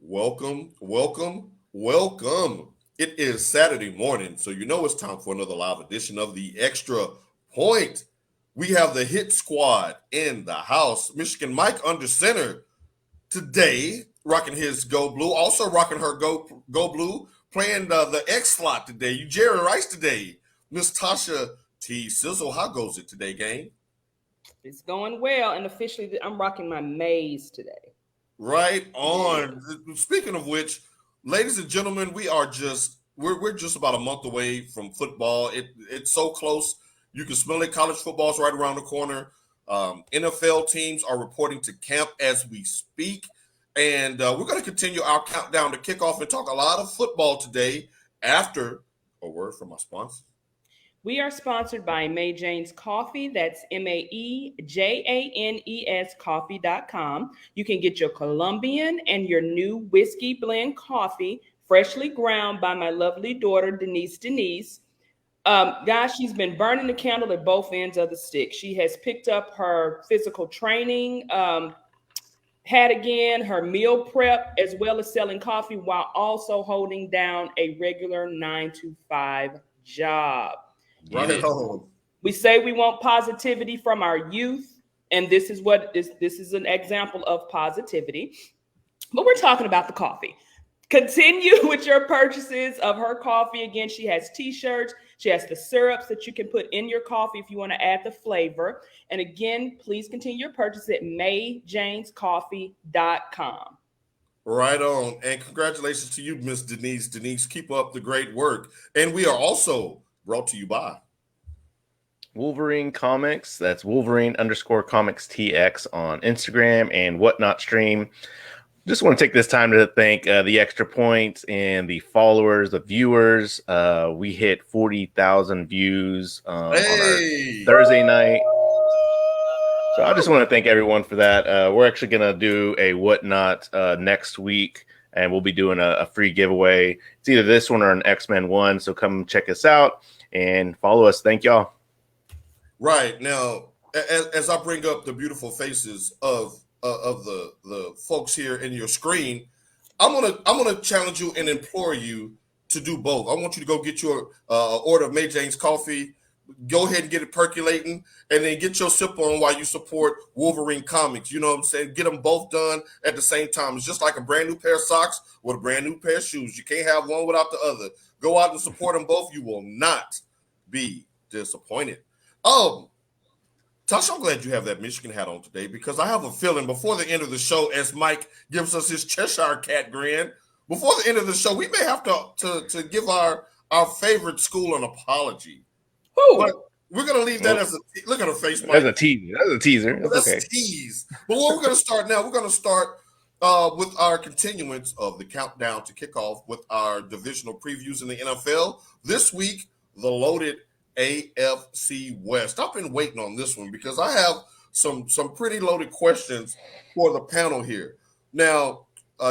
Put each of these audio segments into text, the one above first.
Welcome. It is Saturday morning, so you know it's time for another live edition of the Extra Point. We have the hit squad in the house. Michigan Mike under center today, rocking his Go Blue, also rocking her Go Blue, playing the X slot today. You Jerry Rice today. Miss Tasha T. Sizzle, how goes it today, gang? It's going well, and officially I'm rocking my maze today. Right on. Yeah. Speaking of which, ladies and gentlemen, we're just about a month away from football. It's so close. You can smell it. College football's right around the corner. NFL teams are reporting to camp as we speak. And we're going to continue our countdown to kickoff and talk a lot of football today after a word from our sponsor. We are sponsored by May Jane's Coffee. That's MAEJANES coffee.com. You can get your Colombian and your new whiskey blend coffee freshly ground by my lovely daughter, Denise. Guys, she's been burning the candle at both ends of the stick. She has picked up her physical training, had again her meal prep, as well as selling coffee while also holding down a regular 9-to-5 job. Right on. We say we want positivity from our youth, and this is an example of positivity. But we're talking about the coffee. Continue with your purchases of her coffee. Again, she has t-shirts. She has the syrups that you can put in your coffee if you want to add the flavor. And again, please continue your purchase at mayjanescoffee.com. Right on. And congratulations to you, Miss Denise. Denise, keep up the great work. And we are also brought to you by Wolverine Comics. That's Wolverine_Comics TX on Instagram and Whatnot Stream. Just want to take this time to thank the Extra Points and the followers, the viewers. We hit 40,000 views on our Thursday night. So I just want to thank everyone for that. We're actually going to do a Whatnot next week, and we'll be doing a free giveaway. It's either this one or an X-Men one, so come check us out and follow us. Thank y'all. Right. Now, as I bring up the beautiful faces of the folks here in your screen, I'm gonna challenge you and implore you to do both. I want you to go get your order of May Jane's coffee. Go ahead and get it percolating, and then get your sip on while you support Wolverine Comics. You know what I'm saying? Get them both done at the same time. It's just like a brand new pair of socks with a brand new pair of shoes. You can't have one without the other. Go out and support them both. You will not be disappointed. Tasha, I'm glad you have that Michigan hat on today, because I have a feeling before the end of the show, as Mike gives us his Cheshire cat grin, before the end of the show, we may have to give our favorite school an apology. But we're going to leave that as a look at her face, Mike. That's a teaser. That's okay. A tease. But what we're going to start now, we're going to start with our continuance of the countdown to kickoff with our divisional previews in the NFL. This week, the loaded AFC West. I've been waiting on this one because I have some pretty loaded questions for the panel here. Now,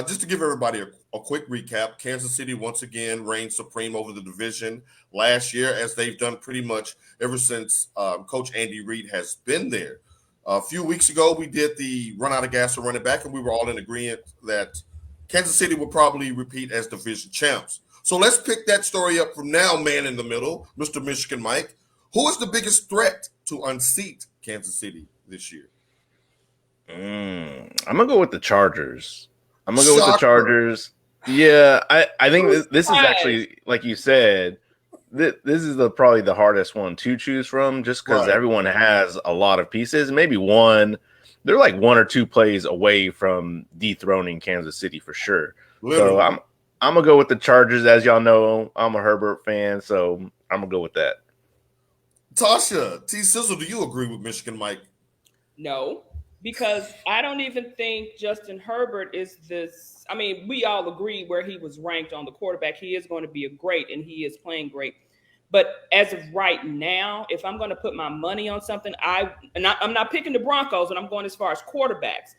just to give everybody a quick recap, Kansas City once again reigned supreme over the division last year, as they've done pretty much ever since Coach Andy Reid has been there. A few weeks ago, we did the run out of gas and run it back, and we were all in agreement that Kansas City would probably repeat as division champs. So let's pick that story up from now, man in the middle, Mr. Michigan Mike. Who is the biggest threat to unseat Kansas City this year? I'm going to go with the Chargers. Yeah, I think this is actually, like you said, this is probably the hardest one to choose from, just because everyone has a lot of pieces. Maybe they're like one or two plays away from dethroning Kansas City for sure. Literally. So I'm going to go with the Chargers. As y'all know, I'm a Herbert fan, so I'm going to go with that. Tasha, T. Sizzle, do you agree with Michigan Mike? No, because I don't even think Justin Herbert is this. I mean, we all agree where he was ranked on the quarterback. He is going to be great, and he is playing great. But as of right now, if I'm going to put my money on something, I'm not picking the Broncos, and I'm going as far as quarterbacks.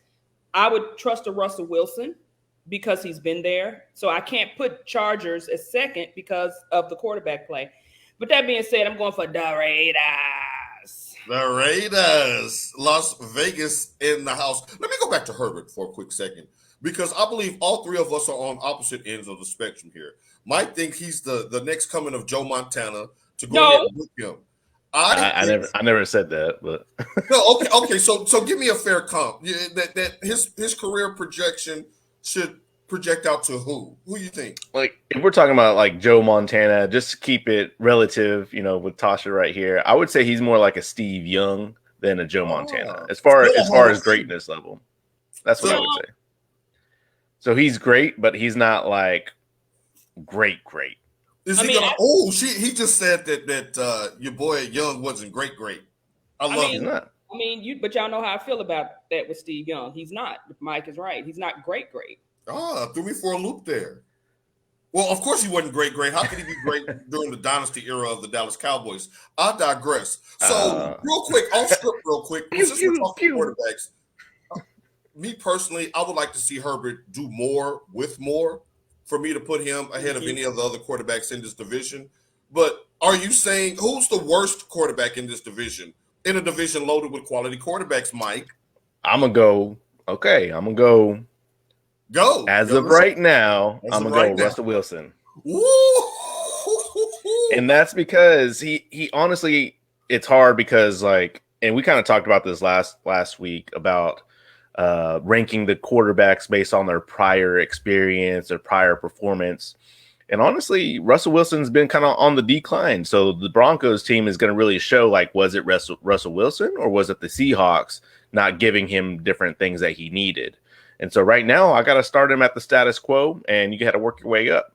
I would trust a Russell Wilson, because he's been there. So I can't put Chargers as second because of the quarterback play. But that being said, I'm going for the Raiders. The Raiders, Las Vegas in the house. Let me go back to Herbert for a quick second because I believe all three of us are on opposite ends of the spectrum here. Mike thinks he's the next coming of Joe Montana to go ahead and book him. I never said that, but no, okay. So give me a fair comp. That his career projection should project out to who? Who you think? Like if we're talking about like Joe Montana, just to keep it relative, with Tasha right here, I would say he's more like a Steve Young than a Joe Montana as far as greatness level. That's what I would say. So he's great, but he's not like great. Is he gonna? He just said that your boy Young wasn't great. I love he's him. Not. But y'all know how I feel about that with Steve Young. He's not. Mike is right. He's not great. Threw me for a loop there. Well, of course he wasn't great. How could he be great during the dynasty era of the Dallas Cowboys? I digress. So real quick, off script, since we're talking quarterbacks, me personally, I would like to see Herbert do more with more for me to put him ahead of any of the other quarterbacks in this division. But are you saying who's the worst quarterback in this division? In a division loaded with quality quarterbacks, Mike? I'm going to go. Okay, I'm going to go. Go. As of right now, I'm going to go Russell Wilson. Woo! And that's because he honestly, it's hard because and we kind of talked about this last week about ranking the quarterbacks based on their prior experience or prior performance. And honestly, Russell Wilson's been kind of on the decline. So the Broncos team is going to really show, was it Russell Wilson or was it the Seahawks not giving him different things that he needed? And so right now I got to start him at the status quo and you got to work your way up.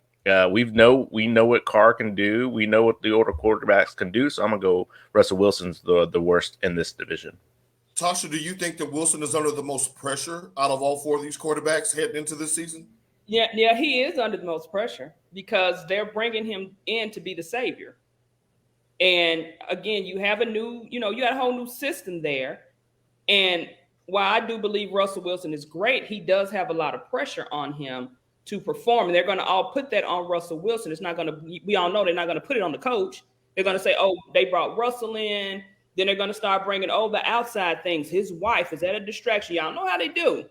We know what Carr can do. We know what the older quarterbacks can do. So I'm going to go Russell Wilson's the worst in this division. Tasha, do you think that Wilson is under the most pressure out of all four of these quarterbacks heading into this season? Yeah, he is under the most pressure because they're bringing him in to be the savior. And again, you have you got a whole new system there. And while I do believe Russell Wilson is great, he does have a lot of pressure on him to perform. And they're going to all put that on Russell Wilson. It's not going to, we all know they're not going to put it on the coach. They're going to say, oh, they brought Russell in. Then they're going to start bringing the outside things. His wife, is that a distraction? Y'all know how they do.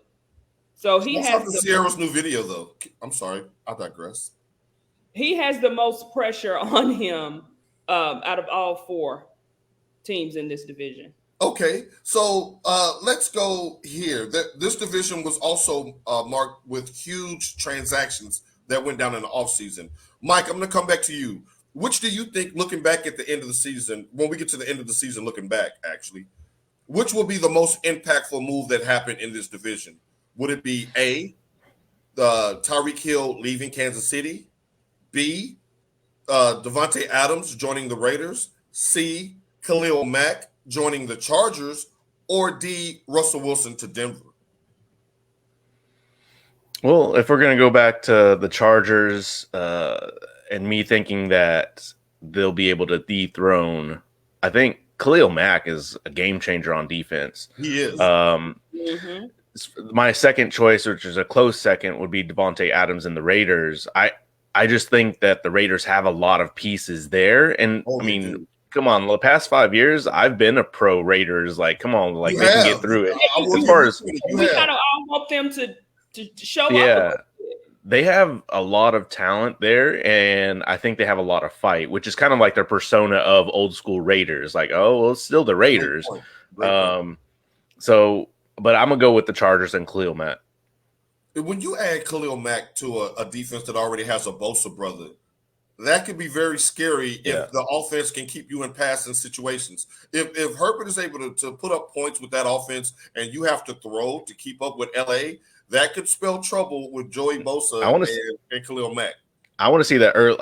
So he has Sierra's new video, though. I'm sorry, I digress. He has the most pressure on him out of all four teams in this division. Okay, so let's go here. This division was also marked with huge transactions that went down in the offseason. Mike, I'm going to come back to you. Which do you think, looking back at the end of the season, when we get to the end of the season, looking back, actually, which will be the most impactful move that happened in this division? Would it be A, Tyreek Hill leaving Kansas City, B, Devontae Adams joining the Raiders, C, Khalil Mack joining the Chargers, or D, Russell Wilson to Denver? Well, if we're going to go back to the Chargers and me thinking that they'll be able to dethrone, I think Khalil Mack is a game changer on defense. He is. My second choice, which is a close second, would be Devontae Adams and the Raiders. I just think that the Raiders have a lot of pieces there. And come on, the past 5 years, I've been a pro Raiders. Come on, they can get through it. As far as we kind of all want them to show up. Yeah, they have a lot of talent there, and I think they have a lot of fight, which is kind of like their persona of old school Raiders. It's still the Raiders. Great point. But I'm gonna go with the Chargers and Khalil Mack. When you add Khalil Mack to a defense that already has a Bosa brother, that could be very scary if the offense can keep you in passing situations. If Herbert is able to put up points with that offense and you have to throw to keep up with LA, that could spell trouble with Joey Bosa and Khalil Mack. I want to see that early.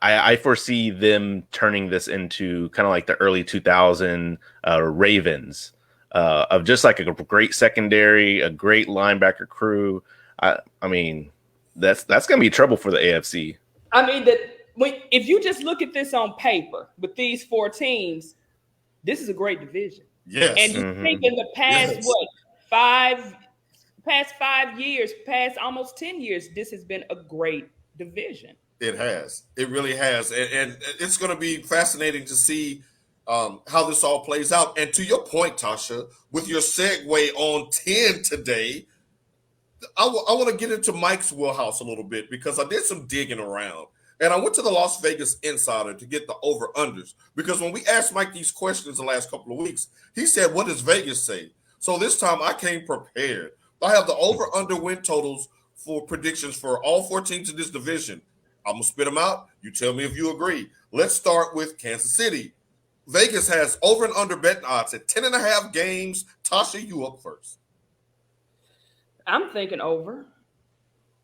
I foresee them turning this into kind of like the early 2000 Ravens of just like a great secondary, a great linebacker crew. I mean, that's going to be trouble for the AFC. I mean, if you just look at this on paper with these four teams, this is a great division. Yes. And you think in the past, past 5 years, past almost 10 years, this has been a great division. It has. It really has. And it's going to be fascinating to see how this all plays out. And to your point, Tasha, with your segue on 10 today, I want to get into Mike's wheelhouse a little bit because I did some digging around. And I went to the Las Vegas Insider to get the over-unders. Because when we asked Mike these questions the last couple of weeks, he said, what does Vegas say? So this time I came prepared. I have the over-under win totals for predictions for all 4 teams in this division. I'm going to spit them out. You tell me if you agree. Let's start with Kansas City. Vegas has over and under betting odds at 10.5 games. Tasha, you up first. I'm thinking over.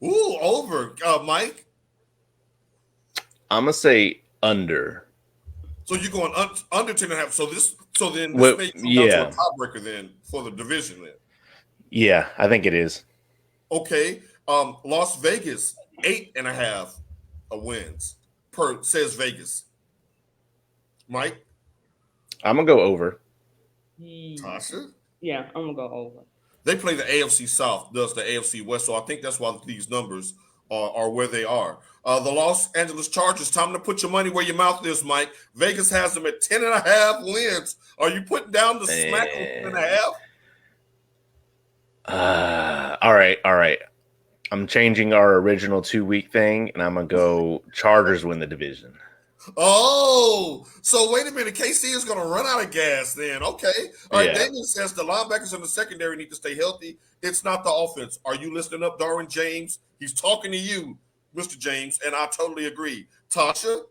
Ooh, over. Mike? I'm going to say under. So you're going under 10.5. So then this may come down to a tiebreaker then for the division then. Yeah, I think it is. Okay. Las Vegas, 8.5 wins says Vegas. Mike? I'm going to go over. Tasha? Yeah, I'm going to go over. They play the AFC South, does the AFC West, so I think that's why these numbers are where they are. The Los Angeles Chargers, time to put your money where your mouth is, Mike. Vegas has them at 10.5 wins. Are you putting down the smack on 10.5? All right. I'm changing our original 2-week thing, and I'm going to go Chargers win the division. Oh, so wait a minute. KC is going to run out of gas then. Okay. All right. Damien says the linebackers in the secondary need to stay healthy. It's not the offense. Are you listening up, Darwin James? He's talking to you, Mr. James, and I totally agree. Tasha,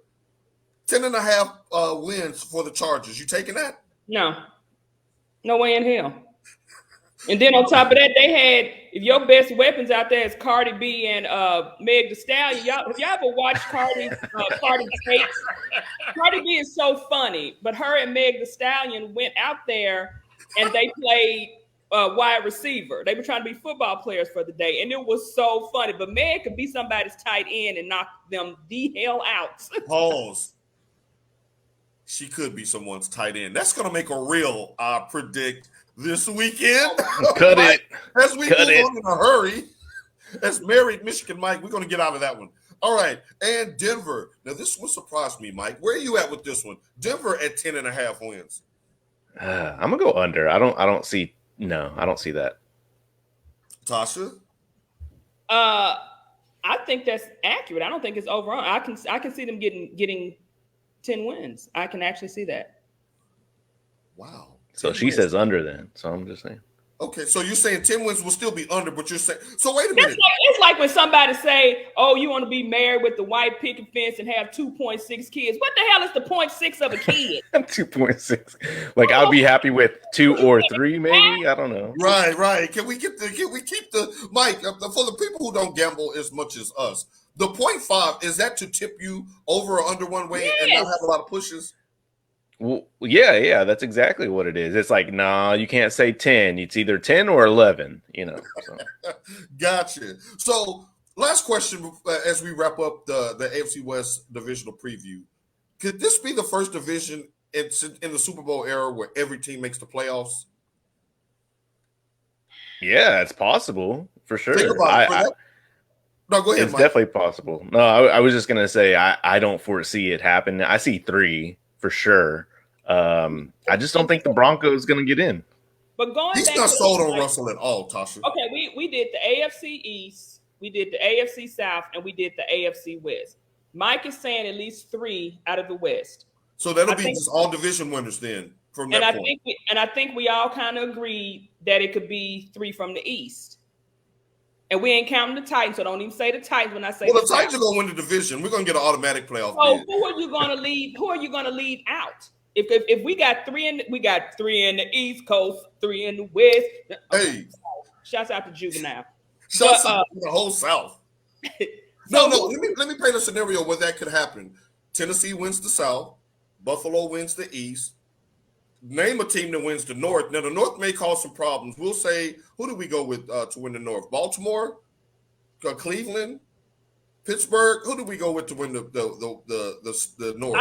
10.5 wins for the Chargers. You taking that? No way in hell. And then on top of that, they had, if your best weapons out there is Cardi B and Meg Thee Stallion. Have y'all ever watched Cardi tapes? Cardi B is so funny, but her and Meg Thee Stallion went out there and they played wide receiver. They were trying to be football players for the day, and it was so funny. But Meg could be somebody's tight end and knock them the hell out. Pause. She could be someone's tight end. That's going to make a real predict this weekend. Cut it. As we move on in a hurry, as married Michigan Mike, we're going to get out of that one. All right. And Denver. Now, this one surprised me, Mike. Where are you at with this one? Denver at 10.5 wins. I'm going to go under. I don't see that. Tasha? I think that's accurate. I don't think it's over. I can see them getting 10 wins. I can actually see that. Wow. So she says under then. So I'm just saying. Okay, so you're saying 10 wins will still be under, but you're saying so. Wait a minute. It's like when somebody say, "Oh, you want to be married with the white picket fence and have 2.6 kids." What the hell is the 0.6 of a kid? 2.6. Like I'll be happy with 2 or 3, maybe. I don't know. Right. Can we keep the Mike for the people who don't gamble as much as us? The 0.5 is that to tip you over or under one way and not have a lot of pushes. Well, yeah, that's exactly what it is. It's like, nah, you can't say 10. It's either 10 or 11, So. Gotcha. So, last question as we wrap up the AFC West divisional preview. Could this be the first division in the Super Bowl era where every team makes the playoffs? Yeah, it's possible for sure. Think about it. No, go ahead, it's Mike. definitely possible. No, I was just going to say I don't foresee it happening. I see 3. For sure. I just don't think the Broncos going to get in. But he's not sold on Russell at all, Tasha. Okay, we did the AFC East, we did the AFC South, and we did the AFC West. Mike is saying at least 3 out of the West. So that'll be just all division winners then from that point. I think we all kind of agreed that it could be 3 from the East. And we ain't counting the Titans, so don't even say the Titans when I say. Well, the Titans are going to win the division. We're going to get an automatic playoff. So who are you going to leave? Who are you going to leave out? If we got 3 in the East Coast, 3 in the West. Hey, shouts out to Juvenile. Shouts out to the whole South. No. Let me paint a scenario where that could happen. Tennessee wins the South. Buffalo wins the East. Name a team that wins the North. Now, the North may cause some problems. We'll say, who do we go with to win the North? Baltimore, Cleveland, Pittsburgh. Who do we go with to win the North?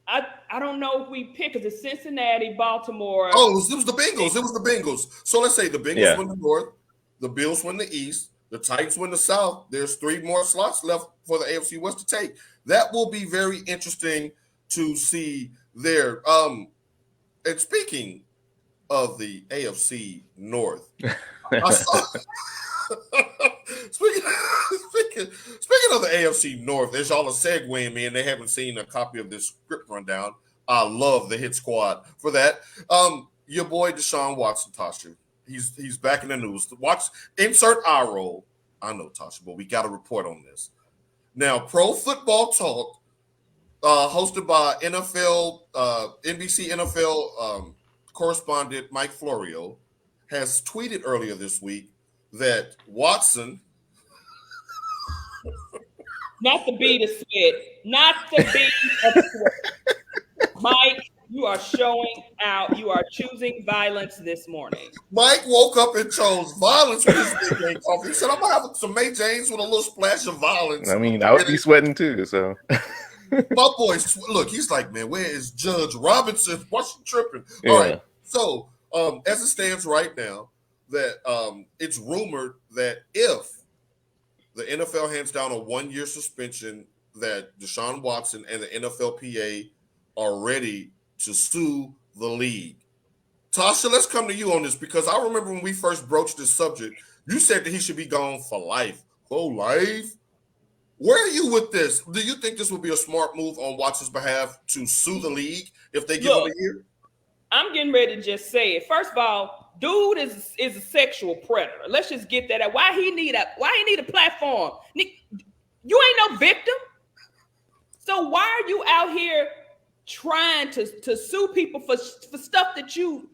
I don't know if we pick because it's Cincinnati, Baltimore. Oh, it was the Bengals. It was the Bengals. So let's say the Bengals win the North, the Bills win the East, the Titans win the South. There's 3 more slots left for the AFC West to take. That will be very interesting to see there. And speaking of the AFC North, I saw. speaking of the AFC North, there's all a segue me, and they haven't seen a copy of this script rundown. I love the hit squad for that. Your boy Deshaun Watson, Tasha. He's back in the news. Watch, insert eye roll. I know, Tasha, but we got to report on this. Now, Pro Football Talk, hosted by NBC NFL correspondent Mike Florio, has tweeted earlier this week that Watson. Not the beat of sweat. Not the beat of sweat. Mike, you are showing out. You are choosing violence this morning. Mike woke up and chose violence with his big game coffee. He said, I'm going to have some May James with a little splash of violence. I mean, I would be sweating too, so. My boy, look, he's like, man, where is Judge Robinson? What's he tripping? Yeah. All right. So, as it stands right now, that it's rumored that if the NFL hands down a 1-year suspension, that Deshaun Watson and the NFLPA are ready to sue the league. Tasha, let's come to you on this, because I remember when we first broached this subject, you said that he should be gone for life. Whole life? Where are you with this? Do you think this would be a smart move on Watson's behalf to sue the league if they give him a year? I'm getting ready to just say it. First of all, dude is a sexual predator. Let's just get that out. Why he need a platform? You ain't no victim. So why are you out here trying to sue people for stuff that you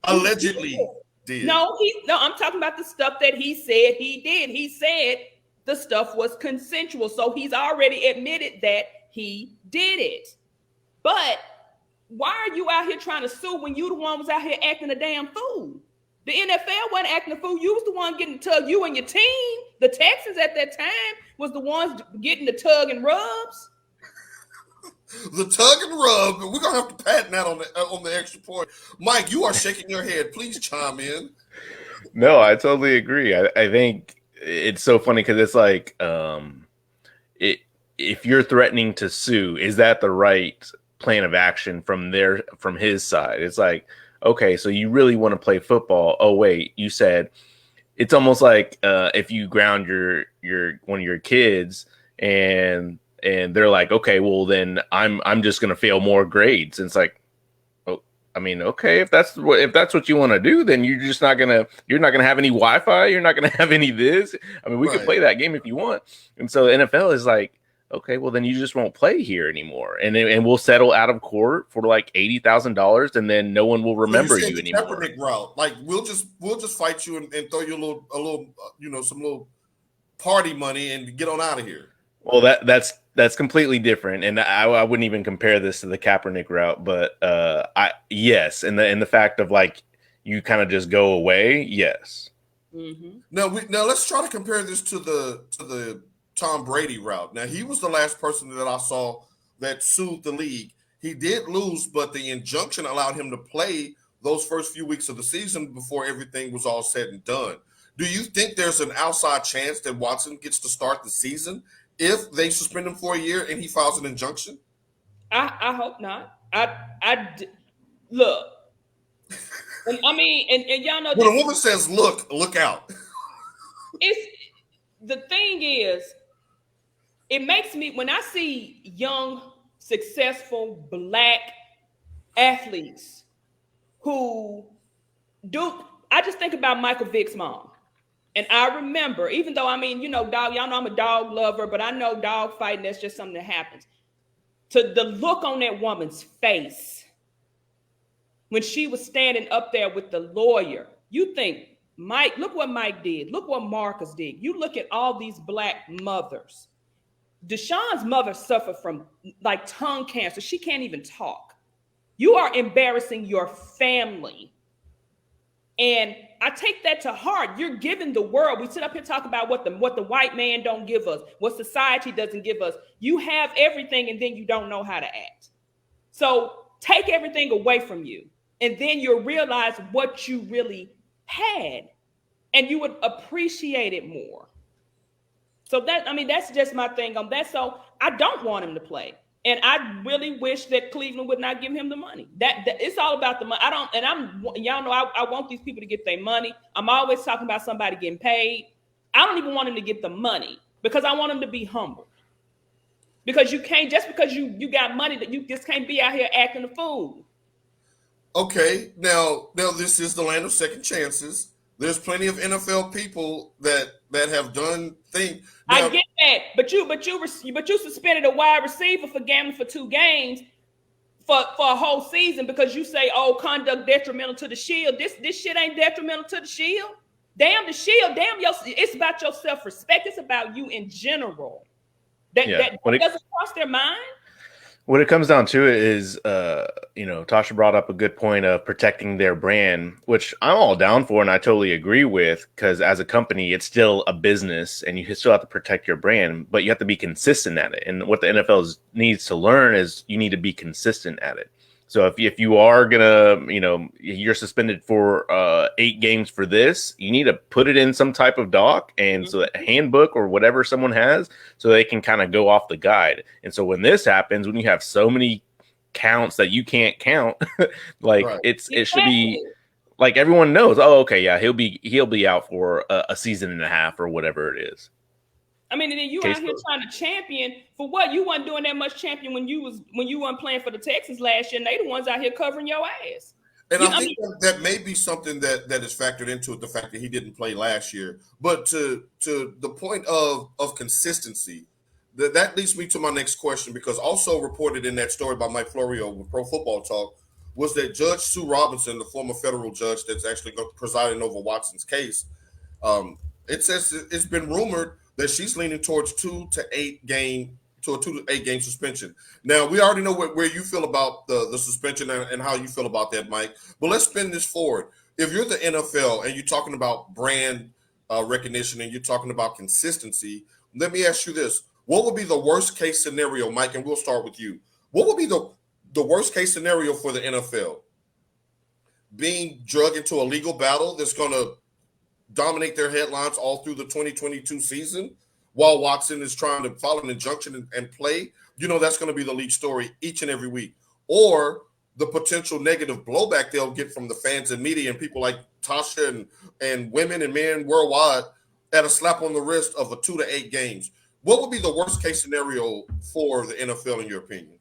allegedly did? No, I'm talking about the stuff that he said he did. He said the stuff was consensual. So he's already admitted that he did it. But why are you out here trying to sue when you the one was out here acting a damn fool? The NFL wasn't acting a fool. You was the one getting tugged. You and your team, the Texans at that time, was the ones getting the tug and rubs. The tug and rub. We're gonna have to patent that on the extra point. Mike, you are shaking your head. Please chime in. No, I totally agree. I think it's so funny because it's like, if you're threatening to sue, is that the right plan of action from his side? It's like, okay, so you really want to play football. Oh wait, you said it's almost like if you ground your one of your kids and they're like, okay, well then I'm just gonna fail more grades. And it's like, oh, I mean, okay, if that's what you want to do, then you're not gonna have any Wi-Fi, you're not gonna have any this. I mean, we can play that game if you want. And so the NFL is like, okay, well then you just won't play here anymore, and we'll settle out of court for like $80,000, and then no one will remember you anymore. Kaepernick route, like we'll just fight you and throw you a little some little party money and get on out of here. Well, that's completely different, and I wouldn't even compare this to the Kaepernick route, but yes, and the fact of like you kind of just go away, yes. Mm-hmm. Now let's try to compare this to the Tom Brady route. Now, he was the last person that I saw that sued the league. He did lose, but the injunction allowed him to play those first few weeks of the season before everything was all said and done. Do you think there's an outside chance that Watson gets to start the season if they suspend him for a year and he files an injunction? I hope not. Look. And I mean, and y'all know when a woman says, look out. The thing is, it makes me, when I see young, successful Black athletes who I just think about Michael Vick's mom. And I remember, even though, I mean, y'all know I'm a dog lover, but I know dog fighting, that's just something that happens. To the look on that woman's face when she was standing up there with the lawyer, you think, Mike, look what Mike did. Look what Marcus did. You look at all these Black mothers. Deshaun's mother suffered from like tongue cancer. She can't even talk. You are embarrassing your family. And I take that to heart. You're giving the world. We sit up here talk about what the white man don't give us, what society doesn't give us. You have everything and then you don't know how to act. So take everything away from you. And then you'll realize what you really had. And you would appreciate it more. So that's just my thing on that. So I don't want him to play. And I really wish that Cleveland would not give him the money. That it's all about the money. Y'all know I want these people to get their money. I'm always talking about somebody getting paid. I don't even want him to get the money because I want him to be humble. Because you can't, just because you got money, that you just can't be out here acting a fool. Okay, now this is the land of second chances. There's plenty of NFL people that have done things. Now, I get that, but you suspended a wide receiver for gambling for 2 games for a whole season because you say, oh, conduct detrimental to the Shield. This shit ain't detrimental to the Shield. Damn the Shield. Damn it's about your self-respect. It's about you in general. That doesn't cross their mind. What it comes down to is, Tasha brought up a good point of protecting their brand, which I'm all down for and I totally agree with, because as a company, it's still a business and you still have to protect your brand, but you have to be consistent at it. And what the NFL needs to learn is you need to be consistent at it. So if you are going to, you're suspended for 8 games for this, you need to put it in some type of doc and so that handbook or whatever someone has so they can kind of go off the guide. And so when this happens, when you have so many counts that you can't count, like right. It should be like everyone knows, oh, okay, yeah, he'll be out for a season and a half or whatever it is. I mean, and then you out here trying to champion for what? You wasn't doing that much champion when you weren't playing for the Texans last year, and they the ones out here covering your ass. And I think that may be something that is factored into it, the fact that he didn't play last year. But to the point of consistency, that leads me to my next question, because also reported in that story by Mike Florio with Pro Football Talk was that Judge Sue Robinson, the former federal judge that's actually presiding over Watson's case, it says it's been rumored that she's leaning towards 2 to 8 game suspension. Now, we already know where you feel about the suspension and how you feel about that, Mike. But let's spin this forward. If you're the NFL and you're talking about brand recognition and you're talking about consistency, let me ask you this. What would be the worst case scenario, Mike? And we'll start with you. What would be the worst case scenario for the NFL? Being dragged into a legal battle that's going to dominate their headlines all through the 2022 season while Watson is trying to file an injunction and play. That's going to be the lead story each and every week. Or the potential negative blowback they'll get from the fans and media and people like Tasha and women and men worldwide at a slap on the wrist of a 2 to 8 games. What would be the worst case scenario for the NFL in your opinion?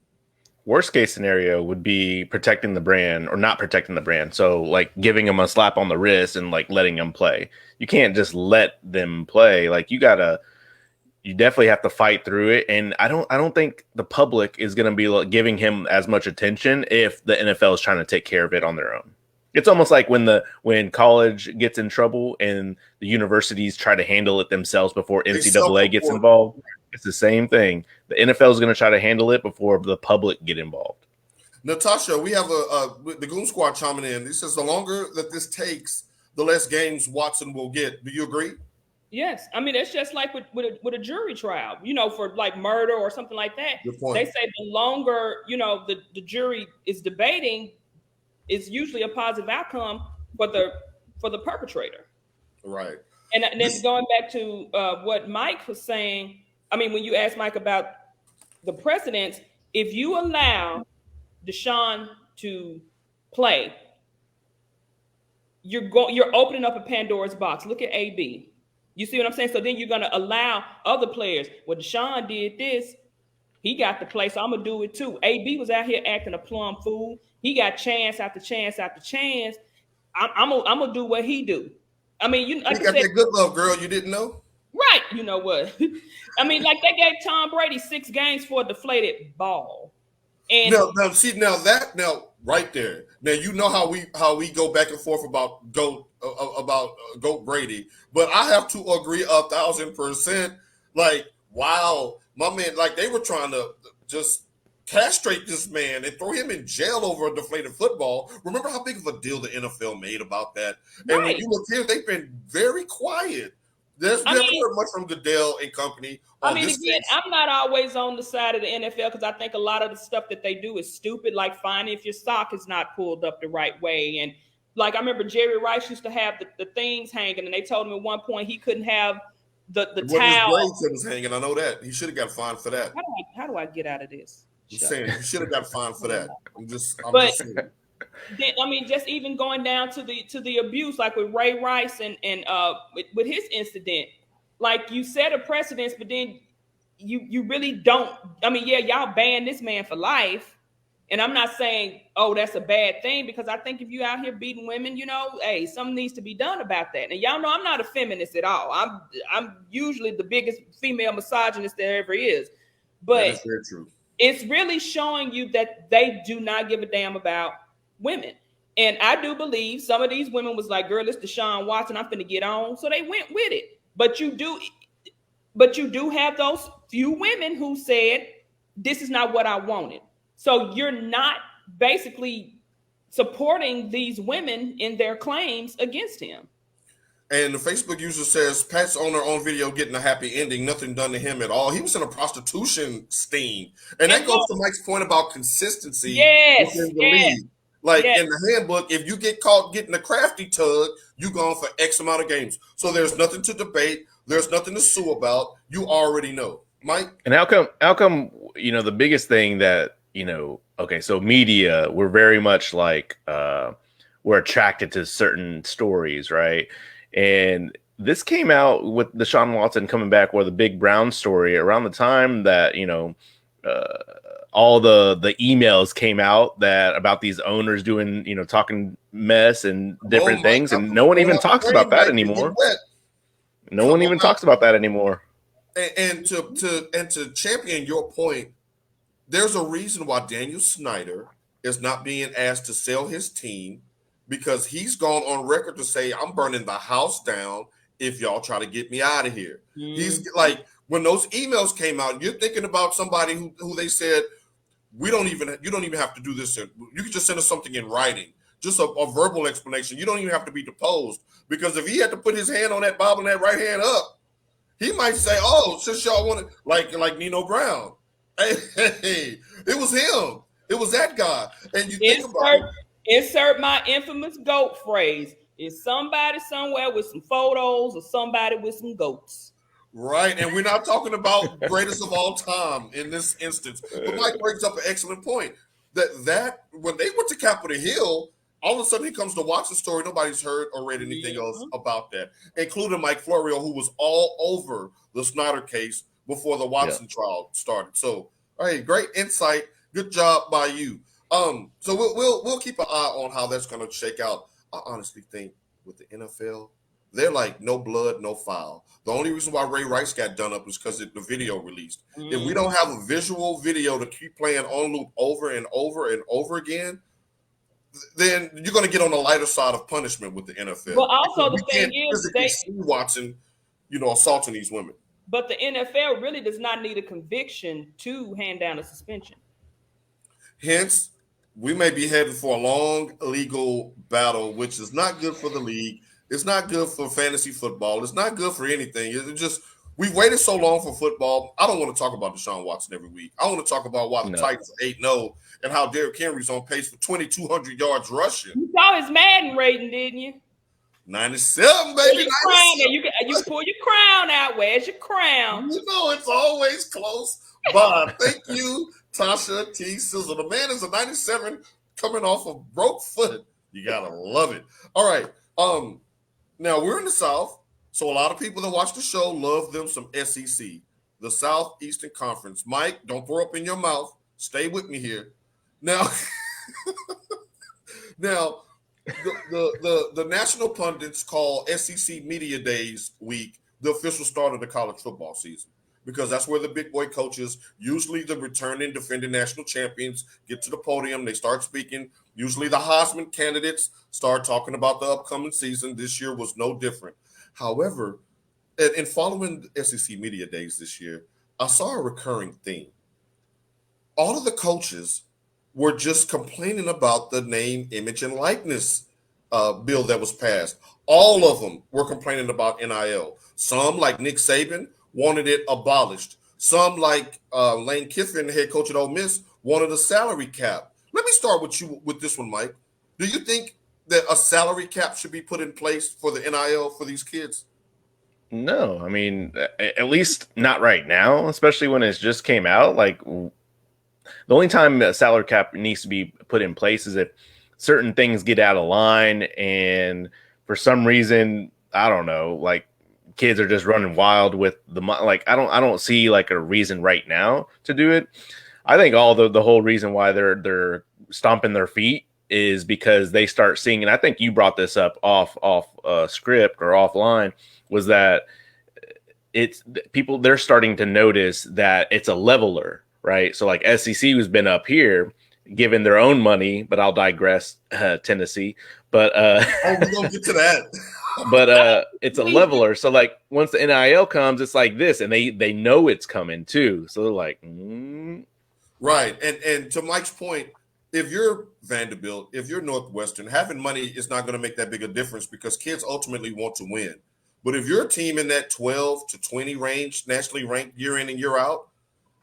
Worst case scenario would be protecting the brand or not protecting the brand. So like giving them a slap on the wrist and like letting them play. You can't just let them play. Like you definitely have to fight through it. And I don't think the public is going to be giving him as much attention if the NFL is trying to take care of it on their own. It's almost like when college gets in trouble and the universities try to handle it themselves before NCAA gets involved. It's the same thing. The NFL is going to try to handle it before the public get involved. Natasha, we have the Goon Squad chiming in. He says the longer that this takes, the less games Watson will get. Do you agree? Yes. I mean, it's just like with a jury trial, for like murder or something like that. Good point. They say the longer, the jury is debating, it's usually a positive outcome for the perpetrator. Right. And then going back to what Mike was saying, I mean, when you asked Mike about the precedents, if you allow Deshaun to play, you're opening up a Pandora's box. Look at AB. You see what I'm saying? So then you're going to allow other players. Well, Deshaun did this. He got the play, so I'm going to do it too. AB was out here acting a plum fool. He got chance after chance after chance. I'm going to do what he do. I mean, you got that good love, girl. You didn't know? Right. You know what? I mean, like they gave Tom Brady 6 games for a deflated ball. And now right there. Now you know how we go back and forth about GOAT Brady, but I have to agree 1,000%. Like, wow, my man, like they were trying to just castrate this man and throw him in jail over a deflated football. Remember how big of a deal the NFL made about that? And when you look here, they've been very quiet. There's never heard much from Goodell and company. I'm not always on the side of the NFL because I think a lot of the stuff that they do is stupid, like finding if your sock is not pulled up the right way. And like I remember Jerry Rice used to have the things hanging, and they told him at one point he couldn't have the towel. His braids was hanging. I know that. He should have got fined for that. How do I get out of this? I'm saying you should have got fined for that. I'm just saying. I mean, just even going down to the abuse, like with Ray Rice and with his incident, like you set a precedence, but then you really don't. I mean, yeah, y'all banned this man for life, and I'm not saying, oh, that's a bad thing, because I think if you out here beating women, hey, something needs to be done about that. And y'all know I'm not a feminist at all. I'm usually the biggest female misogynist there ever is, but that is very true. It's really showing you that they do not give a damn about women. And I do believe some of these women was like, girl, it's Deshaun Watson, I'm finna get on. So they went with it. But you do have those few women who said, this is not what I wanted. So you're not basically supporting these women in their claims against him. And the Facebook user says, Pat's on her own video getting a happy ending. Nothing done to him at all. He was in a prostitution sting. And that goes to Mike's point about consistency within the league. Like in the handbook, if you get caught getting a crafty tug, you gone for X amount of games. So there's nothing to debate. There's nothing to sue about. You already know. Mike? And how come, the biggest thing that, okay, so media, we're very much like, we're attracted to certain stories, right? And this came out with Deshaun Watson coming back, or the Big Brown story, around the time that, all the emails came out that about these owners doing, talking mess and different things. And no one even talks about that anymore. No one even talks about that anymore. And to champion your point, there's a reason why Daniel Snyder is not being asked to sell his team, because he's gone on record to say, I'm burning the house down if y'all try to get me out of here. He's like, when those emails came out, you're thinking about somebody who they said, you don't even have to do this. You can just send us something in writing, just a verbal explanation. You don't even have to be deposed, because if he had to put his hand on that Bible and that right hand up, he might say, oh, since y'all want to, like Nino Brown. Hey, it was him. It was that guy. And you think about it. Insert my infamous GOAT phrase. Is somebody somewhere with some photos or somebody with some goats? Right, and we're not talking about greatest of all time in this instance. But Mike brings up an excellent point. That when they went to Capitol Hill, all of a sudden he comes to watch the story. Nobody's heard or read anything else about that, including Mike Florio, who was all over the Snyder case before the Watson trial started. So, hey, great insight. Good job by you. So we'll keep an eye on how that's going to shake out. I honestly think with the NFL, they're like no blood, no foul. The only reason why Ray Rice got done up is because the video released. If we don't have a visual video to keep playing on loop over and over and over again, then you're going to get on the lighter side of punishment with the NFL. Well, also the thing is, they see Watson, assaulting these women. But the NFL really does not need a conviction to hand down a suspension. Hence, we may be headed for a long legal battle, which is not good for the league. It's not good for fantasy football. It's not good for anything. It's just, we've waited so long for football. I don't want to talk about Deshaun Watson every week. I want to talk about why the Titans are 8-0 and how Derrick Henry's on pace for 2,200 yards rushing. You saw his Madden rating, didn't you? 97, baby. 97. You pull your crown out. Where's your crown? It's always close. Bob, thank you, Tasha T. Sizzle. The man is a 97 coming off a broke foot. You gotta love it. All right. Now we're in the South, so a lot of people that watch the show love them some SEC, the Southeastern Conference. Mike, don't throw up in your mouth. Stay with me here. Now, the national pundits call SEC Media Days week the official start of the college football season, because that's where the big boy coaches, usually the returning defending national champions, get to the podium. They start speaking. Usually the Heisman candidates start talking about the upcoming season. This year was no different. However, in following SEC Media Days this year, I saw a recurring theme. All of the coaches were just complaining about the name, image, and likeness bill that was passed. All of them were complaining about NIL. Some, like Nick Saban, wanted it abolished. Some, like Lane Kiffin, head coach at Ole Miss, wanted a salary cap. Let me start with you with this one, Mike. Do you think that a salary cap should be put in place for the NIL for these kids? No, I mean, at least not right now, especially when it just came out. Like, the only time a salary cap needs to be put in place is if certain things get out of line, and for some reason, I don't know, like kids are just running wild with the money. Like I don't see like a reason right now to do it. I think all the whole reason why they're stomping their feet is because they start seeing, and I think you brought this up off script or offline, was that it's people, they're starting to notice that it's a leveler, right? So like SEC has been up here given their own money, but I'll digress, Tennessee. But we're gonna get to that. But it's a leveler. So like once the NIL comes, it's like this, and they know it's coming too. So they're like, right. And to Mike's point, if you're Vanderbilt, if you're Northwestern, having money is not going to make that big a difference because kids ultimately want to win. But if you're a team in that 12 to 20 range, nationally ranked year in and year out,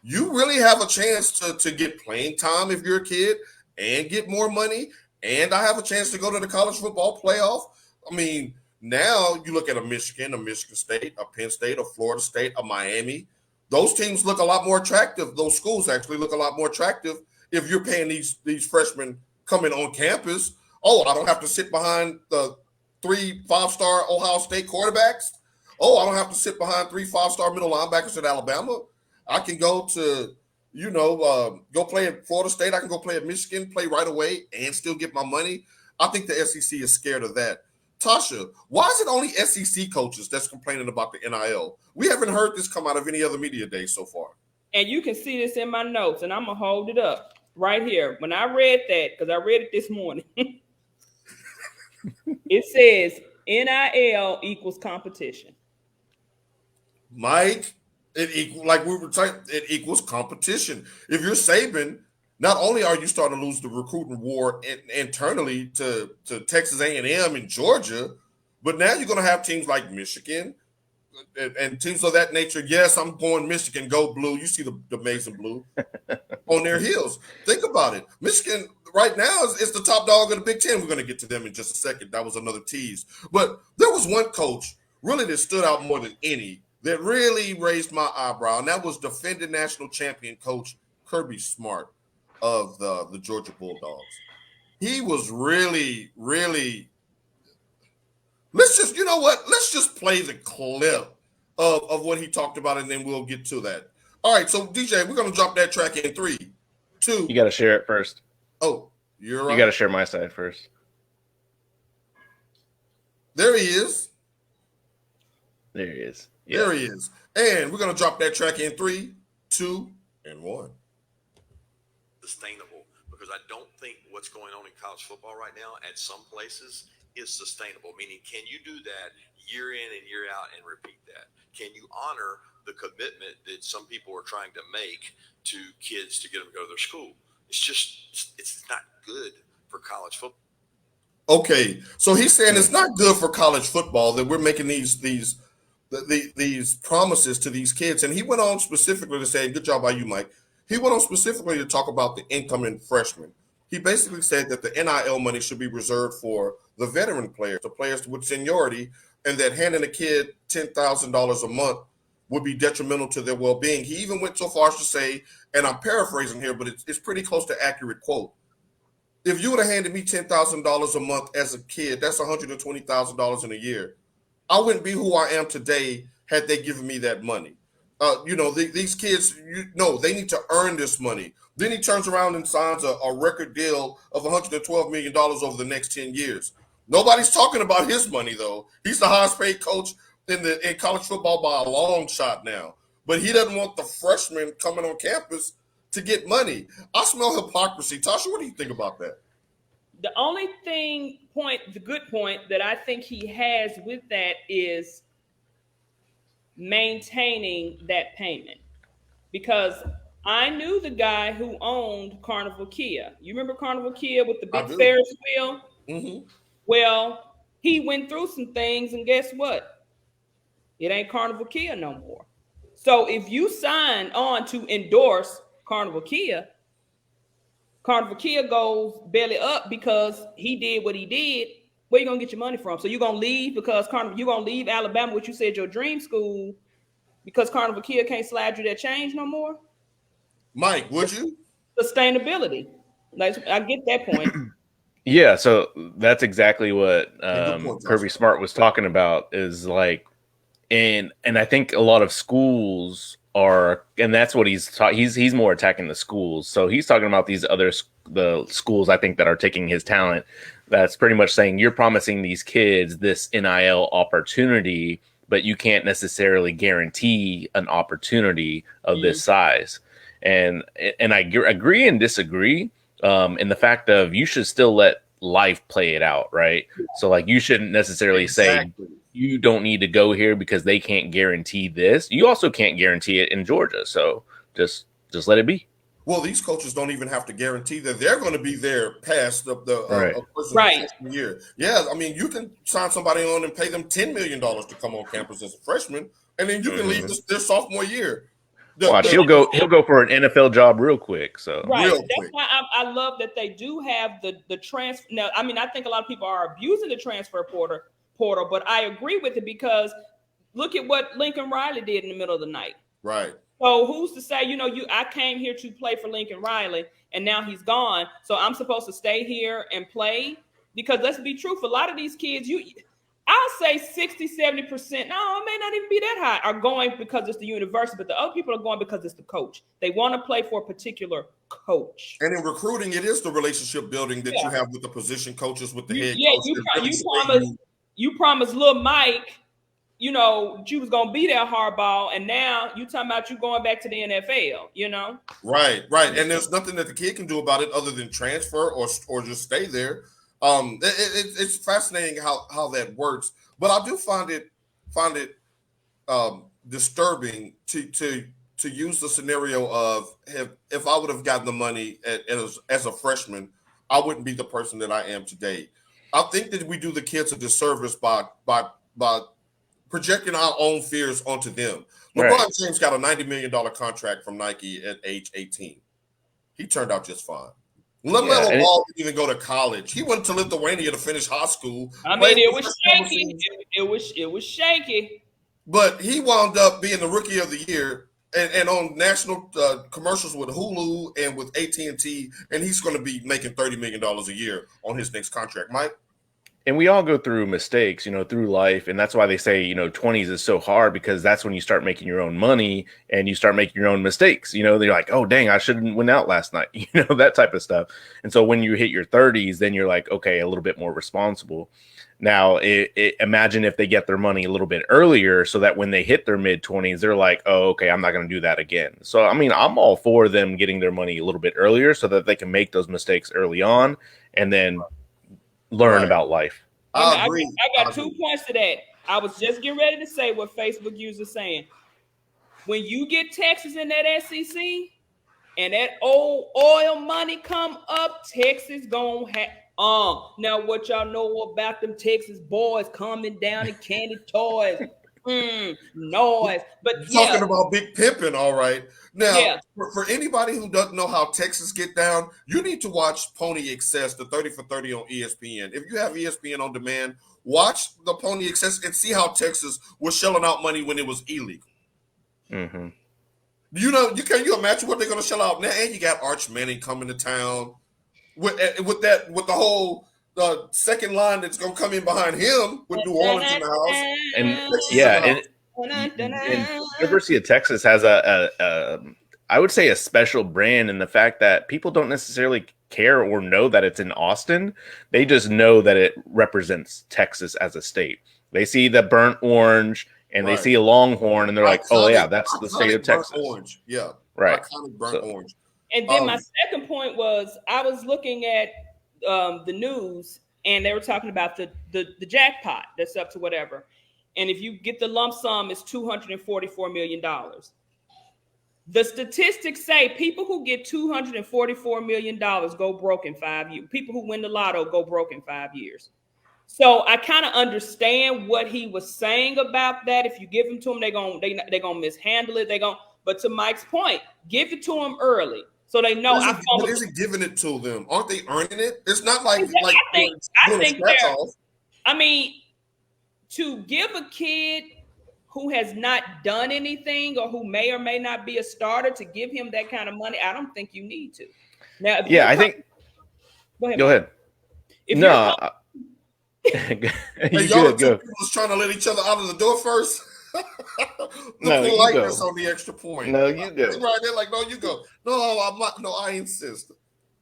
you really have a chance to get playing time if you're a kid and get more money. And I have a chance to go to the college football playoff. I mean, now you look at a Michigan State, a Penn State, a Florida State, a Miami. Those teams look a lot more attractive. Those schools actually look a lot more attractive if you're paying these freshmen coming on campus. Oh, I don't have to sit behind the 3 5-star Ohio State quarterbacks. Oh, I don't have to sit behind 3 5-star middle linebackers at Alabama. I can go to, go play at Florida State. I can go play at Michigan, play right away, and still get my money. I think the SEC is scared of that. Tasha, why is it only SEC coaches that's complaining about the NIL? We haven't heard this come out of any other media day so far. And you can see this in my notes, and I'm going to hold it up right here. When I read that, because I read it this morning, it says NIL equals competition. Mike, it equals competition. If you're Saban, not only are you starting to lose the recruiting war internally to Texas A&M and Georgia, but now you're going to have teams like Michigan and teams of that nature. Yes, I'm going Michigan, go blue. You see the amazing blue on their heels. Think about it. Michigan right now is the top dog of the Big Ten. We're going to get to them in just a second. That was another tease. But there was one coach really that stood out more than any that really raised my eyebrow, and that was defending national champion coach Kirby Smart of the Georgia Bulldogs. He was really, really. Let's just play the clip of what he talked about, and then we'll get to that. All right, so DJ, we're gonna drop that track in 3, 2. You got to share it first. Oh, you're right. You got to share my side first. There he is. There he is. Yeah. There he is. And we're gonna drop that track in 3, 2, and 1. Sustainable, because I don't think what's going on in college football right now at some places is sustainable. Meaning, can you do that year in and year out and repeat that? Can you honor the commitment that some people are trying to make to kids to get them to go to their school? It's not good for college football. Okay, so he's saying it's not good for college football that we're making these promises to these kids. And he went on specifically to say, good job by you, Mike. He went on specifically to talk about the incoming freshmen. He basically said that the NIL money should be reserved for the veteran players, the players with seniority, and that handing a kid $10,000 a month would be detrimental to their well-being. He even went so far as to say, and I'm paraphrasing here, but it's pretty close to accurate quote, if you would have handed me $10,000 a month as a kid, that's $120,000 in a year. I wouldn't be who I am today had they given me that money. These kids, they need to earn this money. Then he turns around and signs a record deal of $112 million over the next 10 years. Nobody's talking about his money, though. He's the highest paid coach in college football by a long shot now. But he doesn't want the freshmen coming on campus to get money. I smell hypocrisy. Tasha, what do you think about that? The only the good point that I think he has with that is maintaining that payment. Because I knew the guy who owned Carnival Kia. You remember Carnival Kia with the big Ferris wheel? Mm-hmm. Well, he went through some things, and guess what? It ain't Carnival Kia no more. So if you sign on to endorse Carnival Kia goes belly up because he did what he did. Where you gonna get your money from? So you're gonna leave because you're gonna leave Alabama, which you said your dream school, because Carnival Kia can't slide you that change no more? Mike, would you? sustainability. Like, I get that point. Yeah, so that's exactly what Good point, Kirby Joshua. Smart was talking about is like, and I think a lot of schools are, and that's what he's more attacking the schools. So he's talking about these the schools I think that are taking his talent. That's pretty much saying you're promising these kids this NIL opportunity, but you can't necessarily guarantee an opportunity of this size. And I agree and disagree. In the fact of you should still let life play it out, right? So like you shouldn't necessarily say you don't need to go here because they can't guarantee this. You also can't guarantee it in Georgia. So just let it be. Well, these coaches don't even have to guarantee that they're going to be there past the freshman year. Yeah, I mean, you can sign somebody on and pay them $10 million to come on campus as a freshman, and then you can leave their sophomore year. Watch, he'll go for an NFL job real quick. So That's why I love that they do have the transfer. Now, I mean, I think a lot of people are abusing the transfer portal, but I agree with it because look at what Lincoln Riley did in the middle of the night. Right. So who's to say, I came here to play for Lincoln Riley and now he's gone. So I'm supposed to stay here and play? Because let's be truthful, a lot of these kids, I'll say 60, 70%, no, it may not even be that high, are going because it's the university, but the other people are going because it's the coach. They want to play for a particular coach. And in recruiting, it is the relationship building that you have with the position coaches, with the head coach. You promised little Mike, you was going to be there, Harbaugh, and now you talking about you going back to the NFL, Right. And there's nothing that the kid can do about it other than transfer or just stay there. It's fascinating how that works, but I do find it disturbing to use the scenario of if I would have gotten the money as a freshman, I wouldn't be the person that I am today. I think that we do the kids a disservice by projecting our own fears onto them. LeBron James got a $90 million contract from Nike at age 18. He turned out just fine. LaMelo Ball didn't even go to college. He went to Lithuania to finish high school. I mean, it was shaky. It was shaky. But he wound up being the rookie of the year and on national commercials with Hulu and with AT&T, and he's going to be making $30 million a year on his next contract. Mike? And we all go through mistakes, through life. And that's why they say, 20s is so hard because that's when you start making your own money and you start making your own mistakes. They're like, oh, dang, I shouldn't win out last night, that type of stuff. And so when you hit your 30s, then you're like, okay, a little bit more responsible. Now, imagine if they get their money a little bit earlier so that when they hit their mid-20s, they're like, oh, okay, I'm not going to do that again. So, I mean, I'm all for them getting their money a little bit earlier so that they can make those mistakes early on and then learn about life. I agree. I got 2 points to that. I was just getting ready to say what Facebook users saying. When you get Texas in that SEC and that old oil money come up, Texas gonna have now what y'all know about them Texas boys coming down in candy toys. Noise. But talking about Big Pimpin', all right. Now, for anybody who doesn't know how Texas get down, you need to watch Pony Excess, the 30 for 30 on ESPN. If you have ESPN on demand, watch the Pony Excess and see how Texas was shelling out money when it was illegal. Mm-hmm. Can you imagine what they're going to shell out now? And you got Arch Manning coming to town with the whole second line that's going to come in behind him with New Orleans in the house. And University of Texas has I would say a special brand in the fact that people don't necessarily care or know that it's in Austin. They just know that it represents Texas as a state. They see the burnt orange and they see a longhorn and they're like, oh yeah, that's the state of Texas. Orange. Yeah. Right. Iconic burnt orange. And then my second point was I was looking at the news and they were talking about the jackpot that's up to whatever. And if you get the lump sum, it's $244 million. The statistics say people who get $244 million go broke in 5 years. People who win the lotto go broke in 5 years. So I kind of understand what he was saying about that. If you give them to them, they're gonna mishandle it. But to Mike's point, give it to them early so they know. But isn't giving it to them? Aren't they earning it? It's not like I mean, to give a kid who has not done anything or who may or may not be a starter to give him that kind of money, I don't think you need to. Now, if I think. Go ahead. If no. Hey, y'all two people was trying to let each other out of the door first. No, politeness on the extra point. No, you go. Right, they're like, no, you go. No, I'm not. No, I insist.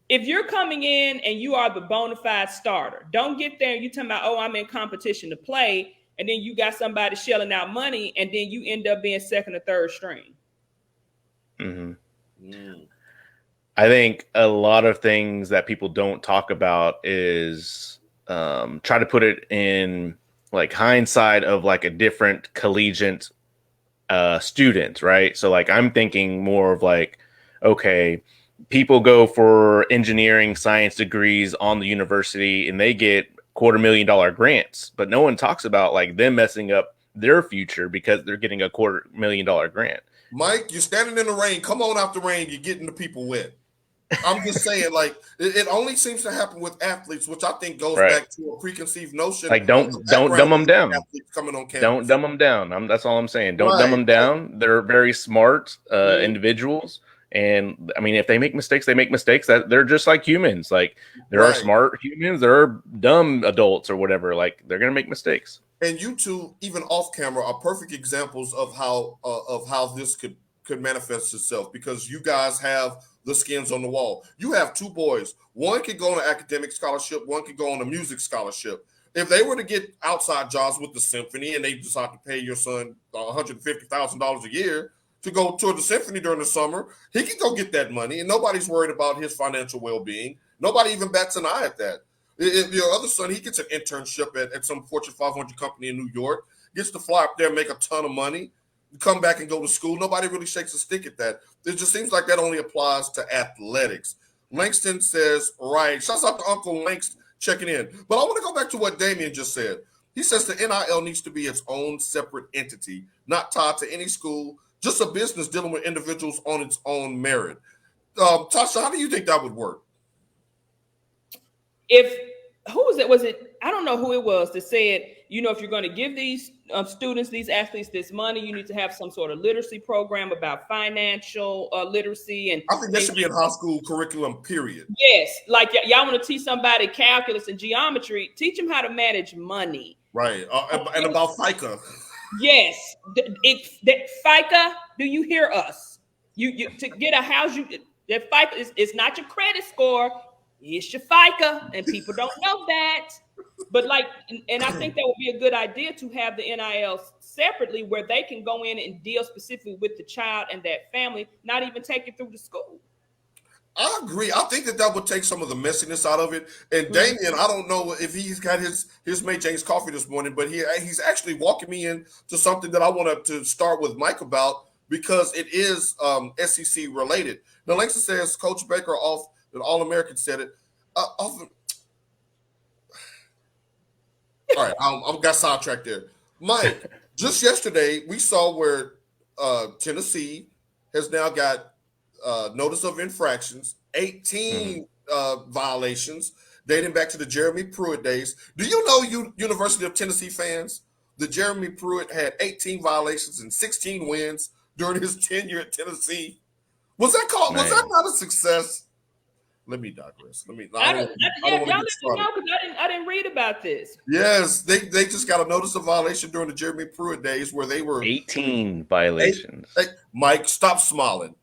If you're coming in and you are the bona fide starter, don't get there and you talking about, oh, I'm in competition to play, and then you got somebody shelling out money, and then you end up being second or third string. I think a lot of things that people don't talk about is try to put it in like hindsight of like a different collegiate student, right? So like I'm thinking more of like, okay, people go for engineering science degrees on the university and they get $250,000 grants, but no one talks about like them messing up their future because they're getting a $250,000 grant. Mike, you're standing in the rain. Come on out the rain. You're getting the people wet. I'm just saying, like, it only seems to happen with athletes, which I think goes back to a preconceived notion. Like, don't dumb them down. Coming on campus. Don't dumb them down. That's all I'm saying. Don't dumb them down. They're very smart individuals. And I mean, if they make mistakes, they make mistakes. That they're just like humans. Like there are smart humans, there are dumb adults or whatever. Like they're gonna make mistakes. And you two, even off camera, are perfect examples of how this could manifest itself, because you guys have the skins on the wall. You have two boys. One could go on an academic scholarship. One could go on a music scholarship. If they were to get outside jobs with the symphony and they decide to pay your son $150,000 a year to go tour the symphony during the summer, he can go get that money, and nobody's worried about his financial well-being. Nobody even bats an eye at that. If your other son, he gets an internship at some Fortune 500 company in New York, gets to fly up there, make a ton of money, come back and go to school. Nobody really shakes a stick at that. It just seems like that only applies to athletics. Langston says, right. Shouts out to Uncle Langston checking in. But I want to go back to what Damian just said. He says the NIL needs to be its own separate entity, not tied to any school, just a business dealing with individuals on its own merit. Tasha, how do you think that would work? Was it? I don't know who it was that said, if you're going to give these students, these athletes this money, you need to have some sort of literacy program about financial literacy. And I think that should be in high school curriculum, period. Yes. Like y'all want to teach somebody calculus and geometry, teach them how to manage money. Right. And about FICA. Yes. FICA, do you hear us? You to get a house, that FICA is not your credit score. It's your FICA, and people don't know that. But and I think that would be a good idea to have the NIL separately, where they can go in and deal specifically with the child and that family, not even take it through the school. I agree. I think that would take some of the messiness out of it. And Damian, I don't know if he's got his May James coffee this morning, but he's actually walking me into something that I wanted to start with Mike about, because it is SEC related. Now, Langston says Coach Baker an All-American said it. All right, I got sidetracked there. Mike, just yesterday we saw where Tennessee has now got notice of infractions, 18 violations dating back to the Jeremy Pruitt days. Do you know, University of Tennessee fans, that Jeremy Pruitt had 18 violations and 16 wins during his tenure at Tennessee? Was that not a success? Let me digress. I didn't read about this. Yes, they just got a notice of violation during the Jeremy Pruitt days, where they were 18 violations. Mike, stop smiling.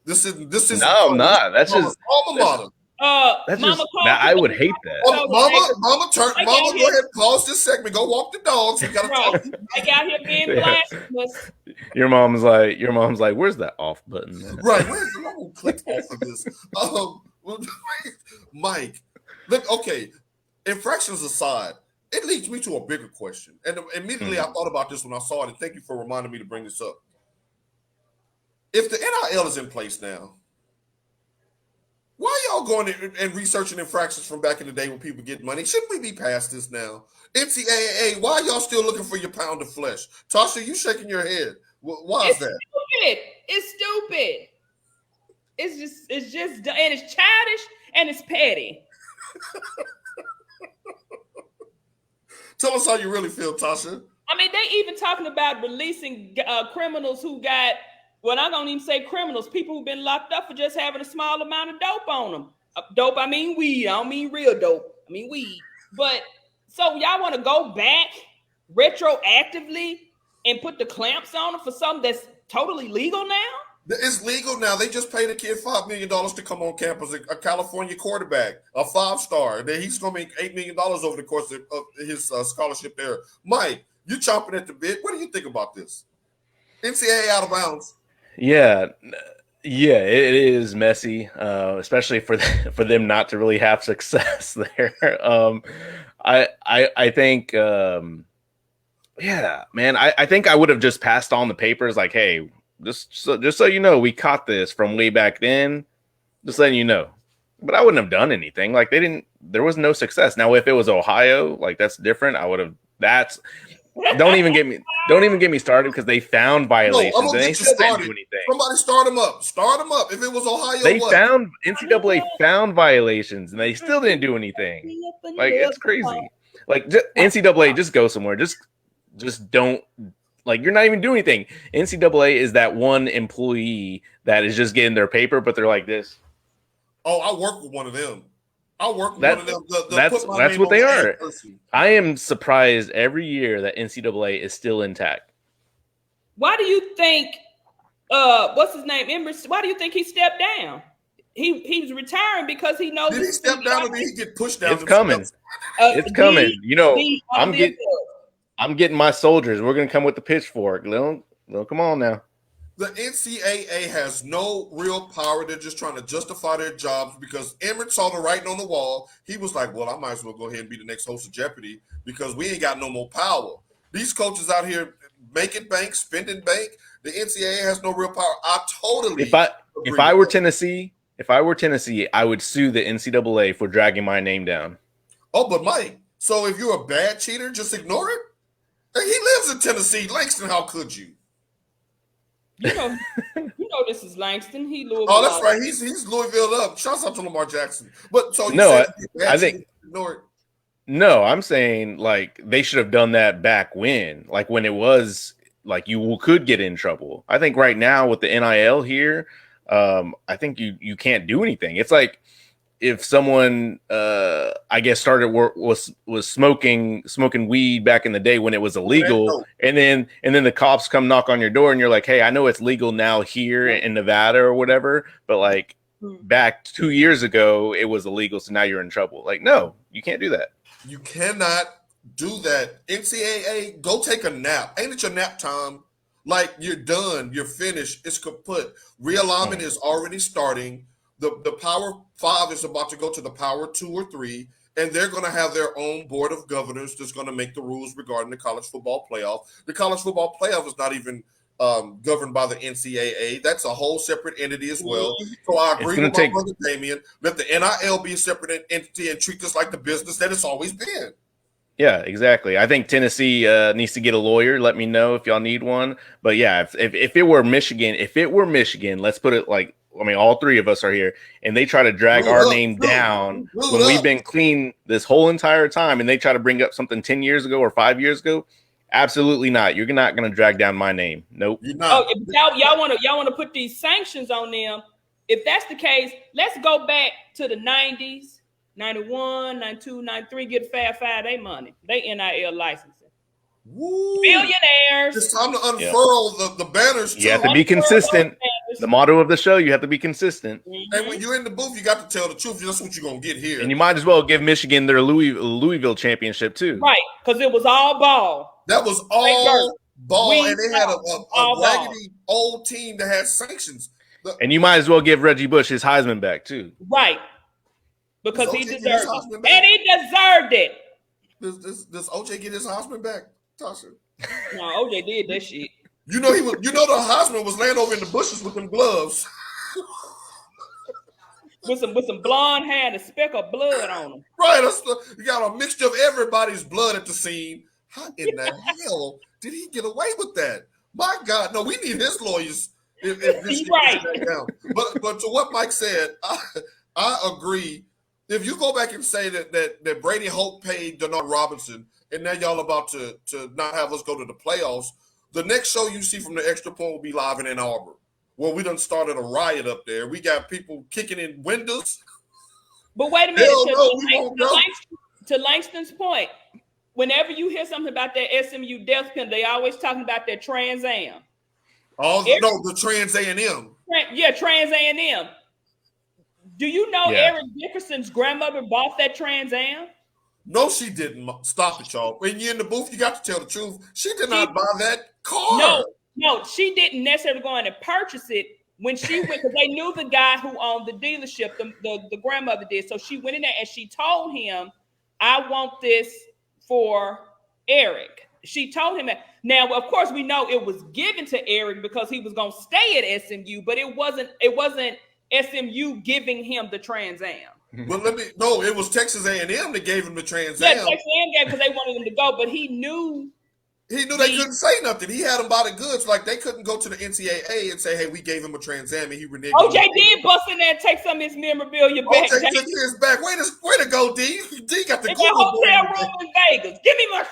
This is no, I'm not. That's just alma mater. I would hate that. Mama, go ahead, pause this segment. Go walk the dogs. We gotta talk. I got here being blasphemous. Your mom's like, where's that off button? Right, where's the little click off of this? Mike, look, okay. Infractions aside, it leads me to a bigger question, and immediately I thought about this when I saw it. And thank you for reminding me to bring this up. If the NIL is in place now, why y'all going and researching infractions from back in the day when people get money? Shouldn't we be past this now? NCAA, why y'all still looking for your pound of flesh? Tasha, you shaking your head. Why is that? It's stupid. It's just, and it's childish and it's petty. Tell us how you really feel, Tasha. I mean, they even talking about releasing criminals who got, well, I'm going to even say criminals, people who've been locked up for just having a small amount of dope on them. Dope, I mean weed. I don't mean real dope. I mean weed. But so y'all want to go back retroactively and put the clamps on them for something that's totally legal now? It's legal now. They just paid a kid $5 million to come on campus, a California quarterback, a 5-star. He's going to make $8 million over the course of his scholarship there. Mike, you chomping at the bit. What do you think about this? NCAA out of bounds. Yeah, it is messy, especially for them not to really have success there. I think, yeah, man, I think I would have just passed on the papers like, hey, just so you know, we caught this from way back then. Just letting you know, but I wouldn't have done anything. Like there was no success. Now, if it was Ohio, like that's different. I would have. Don't even get me started because they found violations and they still didn't do anything. Somebody start them up. Start them up. If it was Ohio, NCAA found violations and they still didn't do anything. Like it's crazy. Like NCAA, just go somewhere. Just don't. Like you're not even doing anything. NCAA is that one employee that is just getting their paper, but they're like this. Oh, I work with one of them. One of them. That's what they are. I am surprised every year that NCAA is still intact. Why do you think? What's his name? Why do you think he stepped down? He's retiring because he knows. Did he step down or did he get pushed down? It's coming. It's coming. You know, I'm getting my soldiers. We're gonna come with the pitchfork. Little, come on now. The NCAA has no real power. They're just trying to justify their jobs because Emmert saw the writing on the wall. He was like, well, I might as well go ahead and be the next host of Jeopardy because we ain't got no more power. These coaches out here making bank, spending bank. The NCAA has no real power. If I were Tennessee, I would sue the NCAA for dragging my name down. Oh, but Mike, so if you're a bad cheater, just ignore it? He lives in Tennessee. Langston, how could you? You know this is Langston. He Louisville. Oh, that's right. He's Louisville up. Shouts out to Lamar Jackson. But so I think ignore it. No, I'm saying like they should have done that back when it was like you could get in trouble. I think right now with the NIL here, I think you can't do anything. It's like if someone I guess started was smoking weed back in the day when it was illegal, and then the cops come knock on your door and you're like, hey, I know it's legal now here in Nevada or whatever, but like back 2 years ago it was illegal, so now you're in trouble. Like, no, you can't do that. You cannot do that. NCAA, go take a nap. Ain't it your nap time? Like you're done, you're finished, it's kaput. Realignment is already starting. The Power 5 is about to go to the Power 2 or 3, and they're going to have their own board of governors that's going to make the rules regarding the college football playoff. The college football playoff is not even governed by the NCAA. That's a whole separate entity as well. So I agree with my brother Damien. Let the NIL be a separate entity and treat this like the business that it's always been. Yeah, exactly. I think Tennessee needs to get a lawyer. Let me know if y'all need one. But yeah, if it were Michigan, let's put it like, I mean, all three of us are here, and they try to drag our name down when we've been clean this whole entire time, and they try to bring up something 10 years ago or 5 years ago. Absolutely not. You're not going to drag down my name. Nope. You're not. Oh, y'all want to put these sanctions on them. If that's the case, let's go back to the 90s, 91, 92, 93, get Fab Five their money. They NIL licensing. Woo. Billionaires. It's time to unfurl the banners. You have to be consistent. The motto of the show, you have to be consistent. And when you're in the booth, you got to tell the truth. That's what you're going to get here. And you might as well give Michigan their Louisville championship too. Right, because it was all ball. That was all ball. And they had a raggedy old team that had sanctions. And you might as well give Reggie Bush his Heisman back too. Right. Because he deserved it. And he deserved it. Does OJ get his Heisman back, Tasha? No, OJ did that shit. You know the Heisman was laying over in the bushes with them gloves. with some blonde hair and a speck of blood on them. Right. You got a mixture of everybody's blood at the scene. How in the hell did he get away with that? My God, no, we need his lawyers if this right. Gets down. But to what Mike said, I agree. If you go back and say that Brady Hope paid Denard Robinson and now y'all about to not have us go to the playoffs. The next show you see from the Extra Point will be live in Ann Arbor. Well, we done started a riot up there. We got people kicking in windows. But wait a minute, to Langston's point, whenever you hear something about that SMU death penalty, they always talking about that Trans Am. The Trans A&M. Yeah, Trans A&M. Do you know Eric Dickerson's grandmother bought that Trans Am? No, she didn't. Stop it, y'all. When you're in the booth, you got to tell the truth. She did not buy that car. No, she didn't necessarily go in and purchase it when she went, because they knew the guy who owned the dealership, the grandmother did. So she went in there and she told him, I want this for Eric. She told him that. Now, of course, we know it was given to Eric because he was going to stay at SMU, but it wasn't SMU giving him the Trans Am. Well, it was Texas A&M that gave him the Trans Am. Yeah, Texas A&M gave because they wanted him to go, but he knew they couldn't say nothing. He had them by the goods. Like, they couldn't go to the NCAA and say, hey, we gave him a Trans Am and he reneged. OJ did bust in there and take some of his memorabilia back. OJ took his back. Way to go, D. D got the hotel room in Vegas. Give me my...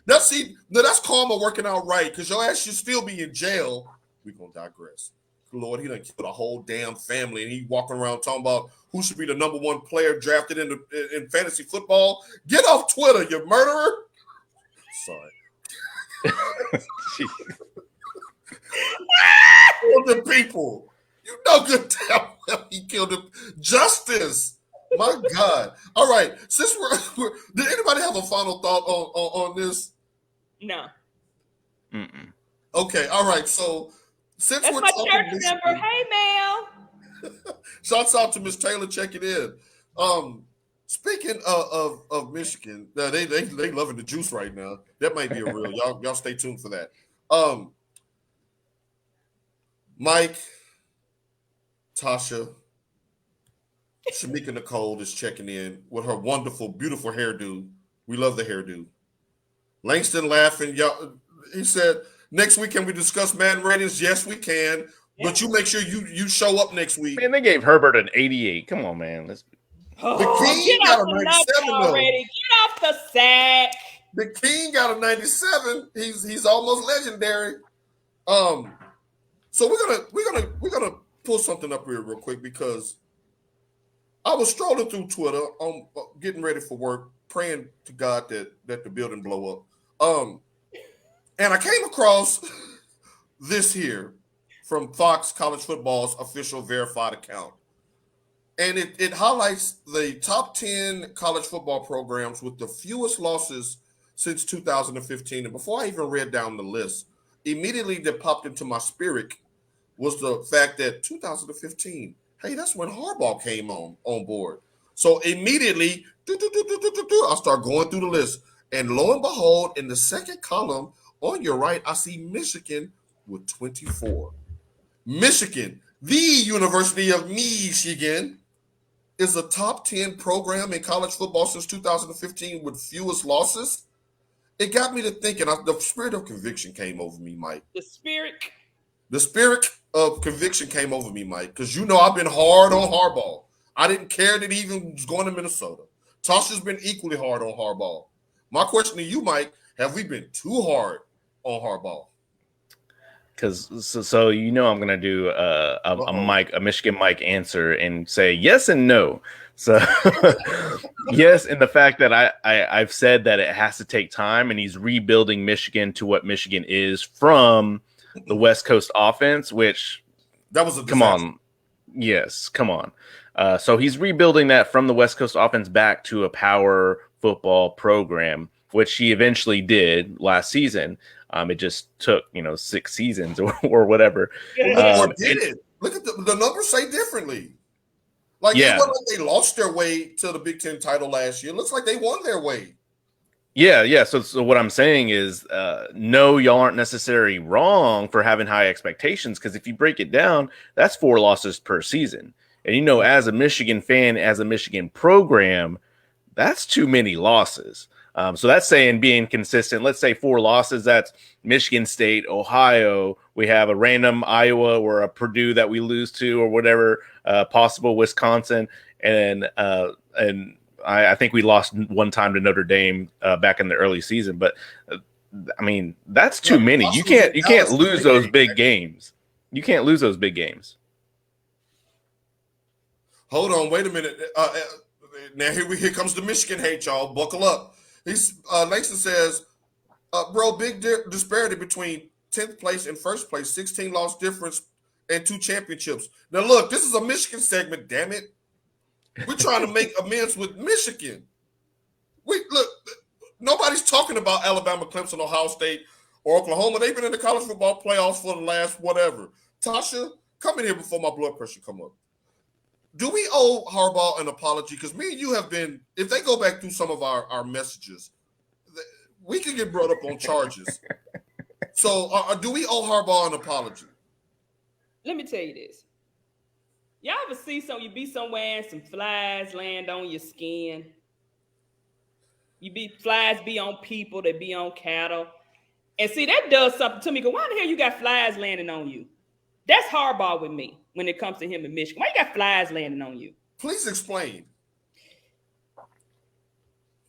That's karma working out right, because your ass should still be in jail. We're going to digress. Lord, he done killed a whole damn family, and he walking around talking about who should be the number one player drafted in fantasy football. Get off Twitter, you murderer. Sorry. Killed the people. You know good damn well he killed them. Justice. My God. All right. Since we're did anybody have a final thought on this? No. Mm-mm. Okay. All right. So since that's we're my talking church Michigan, member. Hey, Mel. Shouts out to Miss Taylor checking in. Speaking of Michigan, they loving the juice right now. That might be a real. Y'all stay tuned for that. Mike, Tasha, Shamika Nicole is checking in with her wonderful, beautiful hairdo. We love the hairdo. Langston laughing. Y'all, he said, next week, can we discuss Madden ratings? Yes, we can. Yeah. But you make sure you show up next week. Man, they gave Herbert an 88. Come on, man. The King got a 97 already. Get off the sack. The King got a 97. He's almost legendary. So we're gonna pull something up here real quick, because I was strolling through Twitter, getting ready for work, praying to God that the building blow up. And I came across this here from Fox College Football's official verified account. And it highlights the top 10 college football programs with the fewest losses since 2015. And before I even read down the list, immediately that popped into my spirit was the fact that 2015, hey, that's when Harbaugh came on board. So immediately, I start going through the list. And lo and behold, in the second column on your right, I see Michigan with 24. Michigan, the University of Michigan, is a top 10 program in college football since 2015 with fewest losses. It got me to thinking. The spirit of conviction came over me, Mike. The spirit of conviction came over me, Mike, because I've been hard on Harbaugh. I didn't care that he even was going to Minnesota. Tasha's been equally hard on Harbaugh. My question to you, Mike, have we been too hard on Harbaugh? Because I'm going to do a Michigan Mike answer and say yes and no. So yes, in the fact that I've said that it has to take time, and he's rebuilding Michigan to what Michigan is from the West Coast offense, which that was a disaster. Come on. Yes, come on. So he's rebuilding that from the West Coast offense back to a power football program, which he eventually did last season. It just took 6 seasons or whatever. Or did it? Look at the numbers say differently. Like, it wasn't like they lost their way to the Big Ten title last year. It looks like they won their way. Yeah. So what I'm saying is, no, y'all aren't necessarily wrong for having high expectations, because if you break it down, that's 4 losses per season. And as a Michigan fan, as a Michigan program, that's too many losses. So that's saying being consistent. Let's say 4 losses. That's Michigan State, Ohio. We have a random Iowa or a Purdue that we lose to, or whatever, possible Wisconsin, and I think we lost one time to Notre Dame back in the early season, but I mean, that's too many. You can't lose those big games. You can't lose those big games. Hold on, wait a minute. Now here comes the Michigan hate, y'all. Buckle up. Langston says, bro, big disparity between 10th place and first place, 16 loss difference and 2 championships. Now look, this is a Michigan segment, damn it. We're trying to make amends with Michigan. Look, nobody's talking about Alabama, Clemson, Ohio State, or Oklahoma. They've been in the college football playoffs for the last whatever. Tasha, come in here before my blood pressure come up. Do we owe Harbaugh an apology? Because me and you have been, if they go back through some of our messages, we could get brought up on charges. So do we owe Harbaugh an apology? Let me tell you this. Y'all ever see you be somewhere and some flies land on your skin? Flies be on people, they be on cattle. And see, that does something to me. Because why the hell you got flies landing on you? That's Harbaugh with me when it comes to him in Michigan. Why you got flies landing on you? Please explain.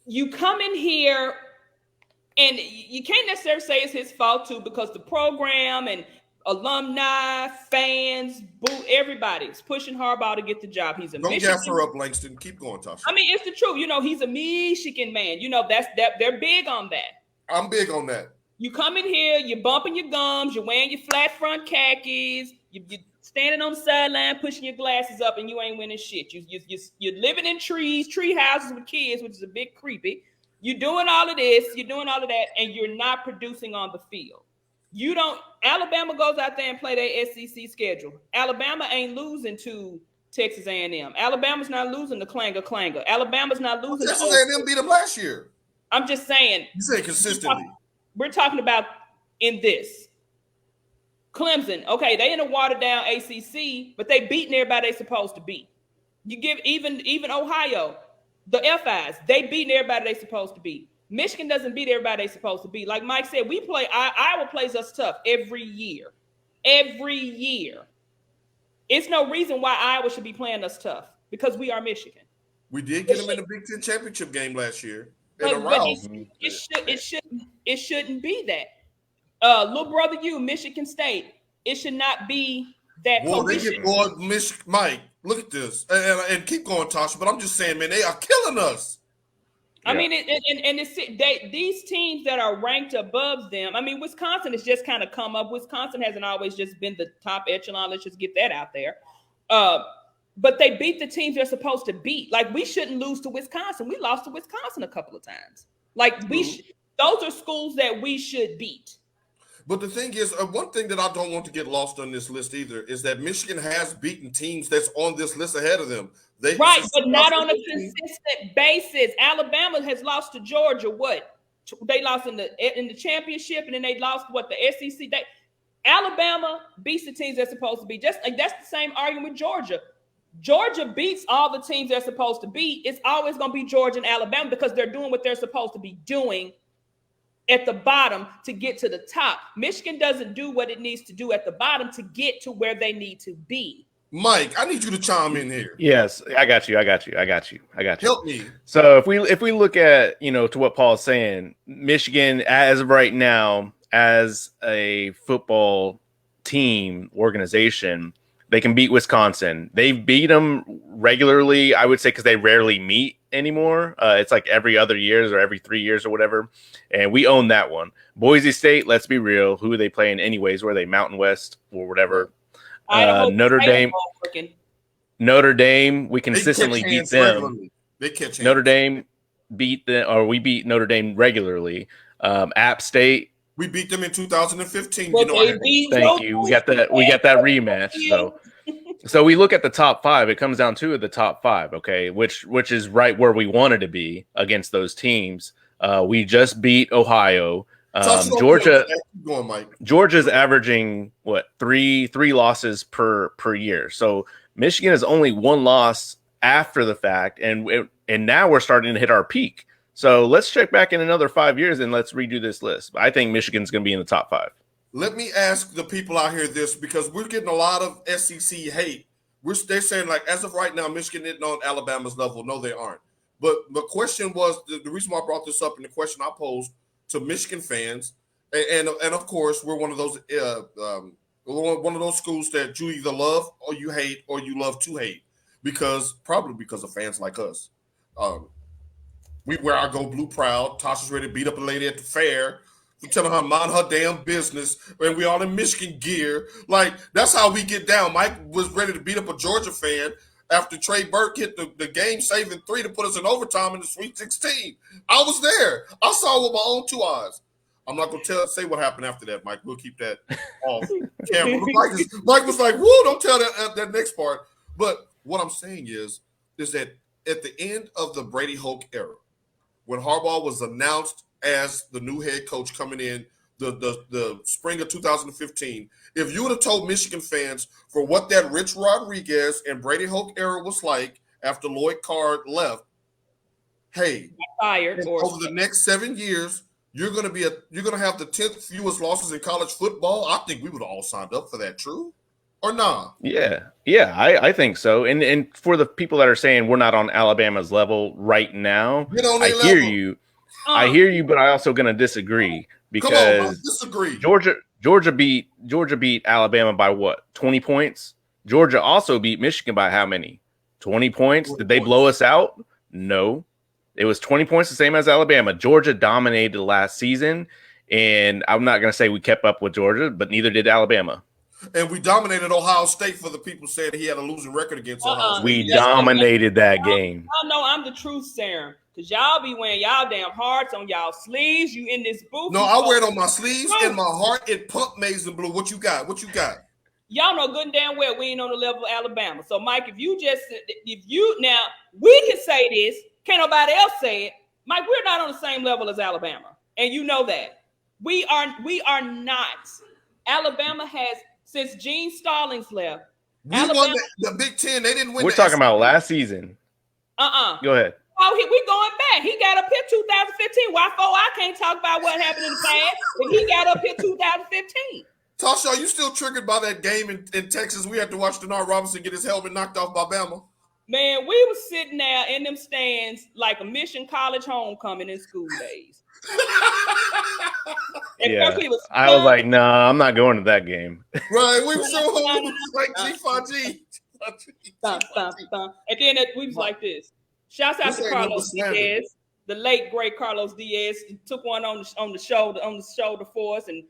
You come in here, and you can't necessarily say it's his fault too, because the program and alumni, fans, everybody's pushing Harbaugh to get the job. He's a Don't Michigan. gas her up, Langston. Keep going, Tasha. I mean, it's the truth. He's a Michigan man. They're big on that. I'm big on that. You come in here, you're bumping your gums, you're wearing your flat front khakis, you're standing on the sideline, pushing your glasses up, and you ain't winning shit. You're living in tree houses with kids, which is a bit creepy. You're doing all of this, you're doing all of that, and you're not producing on the field. Alabama goes out there and play their SEC schedule. Alabama ain't losing to Texas A&M. Alabama's not losing to Clanger. Alabama's not losing to Texas A&M beat them last year. I'm just saying. You say consistently. We're talking about in this. Clemson, okay, they in a watered down ACC, but they beating everybody they supposed to beat. You give even Ohio, the FIs, they beating everybody they supposed to beat. Michigan doesn't beat everybody they supposed to beat. Like Mike said, Iowa plays us tough every year. Every year. It's no reason why Iowa should be playing us tough, because we are Michigan. We did get them in the Big Ten championship game last year. But it shouldn't be that. Little brother, Michigan State. It should not be that. Well, they get more. Mike, look at this, and keep going, Tasha. But I'm just saying, man, they are killing us. I mean, these teams that are ranked above them. I mean, Wisconsin has just kind of come up. Wisconsin hasn't always just been the top echelon. Let's just get that out there. But they beat the teams they're supposed to beat. Like, we shouldn't lose to Wisconsin. We lost to Wisconsin a couple of times. Like, those are schools that we should beat. But the thing is, one thing that I don't want to get lost on this list either is that Michigan has beaten teams that's on this list ahead of them. But not on a consistent basis. Alabama has lost to Georgia. What? They lost in the championship, and then they lost the SEC. Alabama beats the teams they're supposed to beat. Just like that's the same argument with Georgia. Georgia beats all the teams they're supposed to beat. It's always going to be Georgia and Alabama because they're doing what they're supposed to be doing at the bottom to get to the top. Michigan doesn't do what it needs to do at the bottom to get to where they need to be. Mike, I need you to chime in here. Yes, I got you. Help me. So if we look at, to what Paul's saying, Michigan as of right now, as a football team organization, they can beat Wisconsin. They beat them regularly, I would say, because they rarely meet anymore. It's like every other years or every 3 years or whatever. And we own that one. Boise State, let's be real. Who are they playing anyways? Were they Mountain West or whatever? Notre Dame, we consistently beat them. They catch hands. Notre Dame we beat Notre Dame regularly. App State, we beat them in 2015. Thank you. We got that rematch. So we look at the top five. It comes down to the top five, okay, which is right where we wanted to be against those teams. We just beat Ohio. Georgia's averaging three losses per year. So Michigan is only one loss after the fact, and now we're starting to hit our peak. So let's check back in another 5 years and let's redo this list. I think Michigan's going to be in the top five. Let me ask the people out here this, because we're getting a lot of SEC hate. They're saying, like, as of right now, Michigan isn't on Alabama's level. No, they aren't. But the question was the reason why I brought this up, and the question I posed to Michigan fans, and of course we're one of those schools that you either love or you hate or you love to hate because of fans like us. We wear our Go Blue proud. Tasha's ready to beat up a lady at the fair. We telling her mind her damn business, and we all in Michigan gear. Like, that's how we get down. Mike was ready to beat up a Georgia fan after Trey Burke hit the game-saving 3 to put us in overtime in the Sweet 16. I was there. I saw it with my own 2 eyes. I'm not going to say what happened after that, Mike. We'll keep that off camera. Mike was like, woo, don't tell that next part. But what I'm saying is that at the end of the Brady Hoke era, when Harbaugh was announced as the new head coach coming in the spring of 2015, if you would have told Michigan fans for what that Rich Rodriguez and Brady Hoke era was like after Lloyd Carr left, hey, over the next 7 years, you're going to have the 10th fewest losses in college football. I think we would have all signed up for that. True or not? Yeah, I think so. And for the people that are saying we're not on Alabama's level right now, I hear you. I hear you, but I also going to disagree because disagree. Georgia beat Alabama by what? 20 points. Georgia also beat Michigan by how many? 20 points. Did they blow us out? No. It was 20 points, the same as Alabama. Georgia dominated last season, and I'm not going to say we kept up with Georgia, but neither did Alabama. And we dominated Ohio State for the people saying he had a losing record against Ohio State. We dominated that game. I know I'm the truth serum because y'all be wearing y'all damn hearts on y'all sleeves. You in this booth. No, I wear it on my sleeves and my heart. It pump maize and blue. What you got? Y'all know good and damn well we ain't on the level of Alabama. So, Mike, now we can say this. Can't nobody else say it. Mike, we're not on the same level as Alabama. And you know that. We are not. Alabama has, since Gene Stallings left. We won the Big Ten. They didn't win. We're talking about last season. Go ahead. Oh, we going back. He got up here 2015. Why for I can't talk about what happened in the past, but he got up here 2015. Tasha, are you still triggered by that game in Texas? We had to watch Denard Robinson get his helmet knocked off by Bama. Man, we was sitting there in them stands like a Mission College homecoming in school days. Yeah, I was like, nah, I'm not going to that game. Right, we were so like G5G. And then we was like this. Shouts out to Carlos Diaz, the late great Carlos Diaz. Took one on the shoulder for us and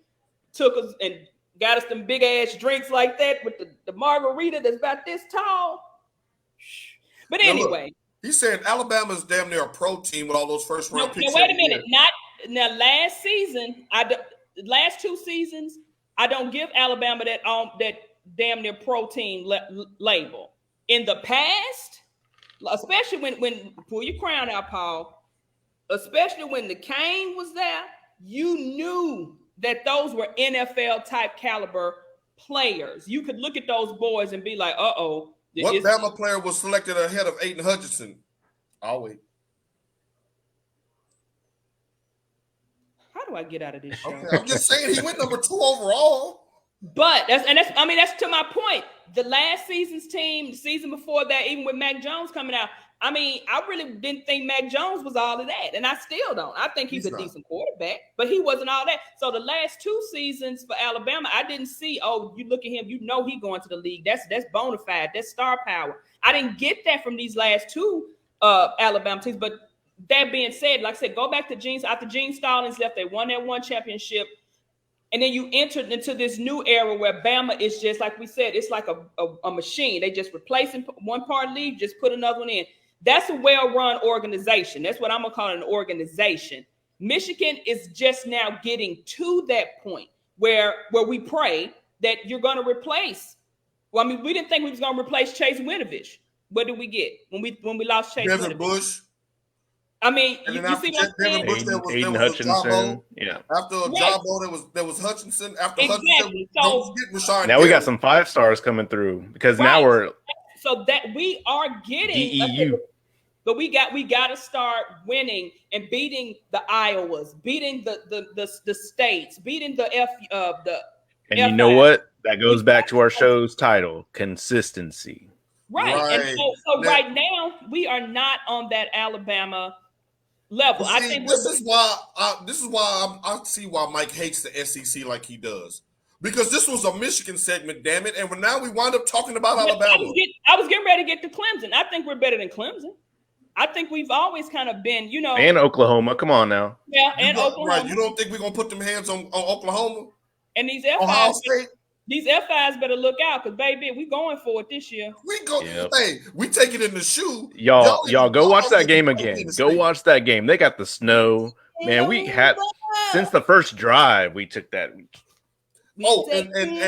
took us and got us them big ass drinks like that with the margarita that's about this tall. But anyway, look, he said Alabama's damn near a pro team with all those first round picks. Now wait a minute. Last season, last 2 seasons, I don't give Alabama that damn near pro team label. In the past, especially when pull your crown out, Paul, especially when the Cane was there, you knew that those were NFL type caliber players. You could look at those boys and be like, uh-oh. What Bama player was selected ahead of Aiden Hutchinson? I'll wait. How do I get out of this show? Okay, I'm just saying he went number 2 overall. But that's to my point. The last season's team, the season before that, even with Mac Jones coming out, I really didn't think Mac Jones was all of that. And I still don't. I think he's a decent quarterback, but he wasn't all that. So the last 2 seasons for Alabama, I didn't see, you look at him, you know he going to the league. That's bona fide. That's star power. I didn't get that from these last 2 Alabama teams. But that being said, like I said, go back to after Gene Stallings left, they won that 1 championship. And then you entered into this new era where Bama is just, like we said, it's like a machine. They just replacing one part, leave, just put another one in. That's a well-run organization. That's what I'm going to call an organization. Michigan is just now getting to that point where we pray that you're going to replace. Well, we didn't think we was going to replace Chase Winovich. What did we get when we lost Chase Devin Winovich? Bush. You see what I'm saying? Aiden Hutchinson. Yeah. After Jabo, there was Hutchinson. After exactly. Hutchinson, now we got some 5 stars coming through because now we're so that we are getting DEU. But we got to start winning and beating the Iowas, beating the states, beating the And you know what? That goes back to our show's title: consistency. Right. And so Now, right now we are not on that Alabama level. see, I think this is why I see why Mike hates the SEC like he does. Because this was a Michigan segment, damn it, and now we wind up talking about Alabama. I was getting ready to get to Clemson. I think we're better than Clemson. I think we've always kind of been, and Oklahoma. Come on now. Yeah, and Oklahoma. Right. You don't think we're gonna put them hands on Oklahoma? And these Ohio F5s, State? these F5s better look out because baby, we going for it this year. We go. Yep. Hey, we take it in the shoe. Y'all go watch that game again. Go watch that game. They got the snow. Man, we had since the first drive we took that. And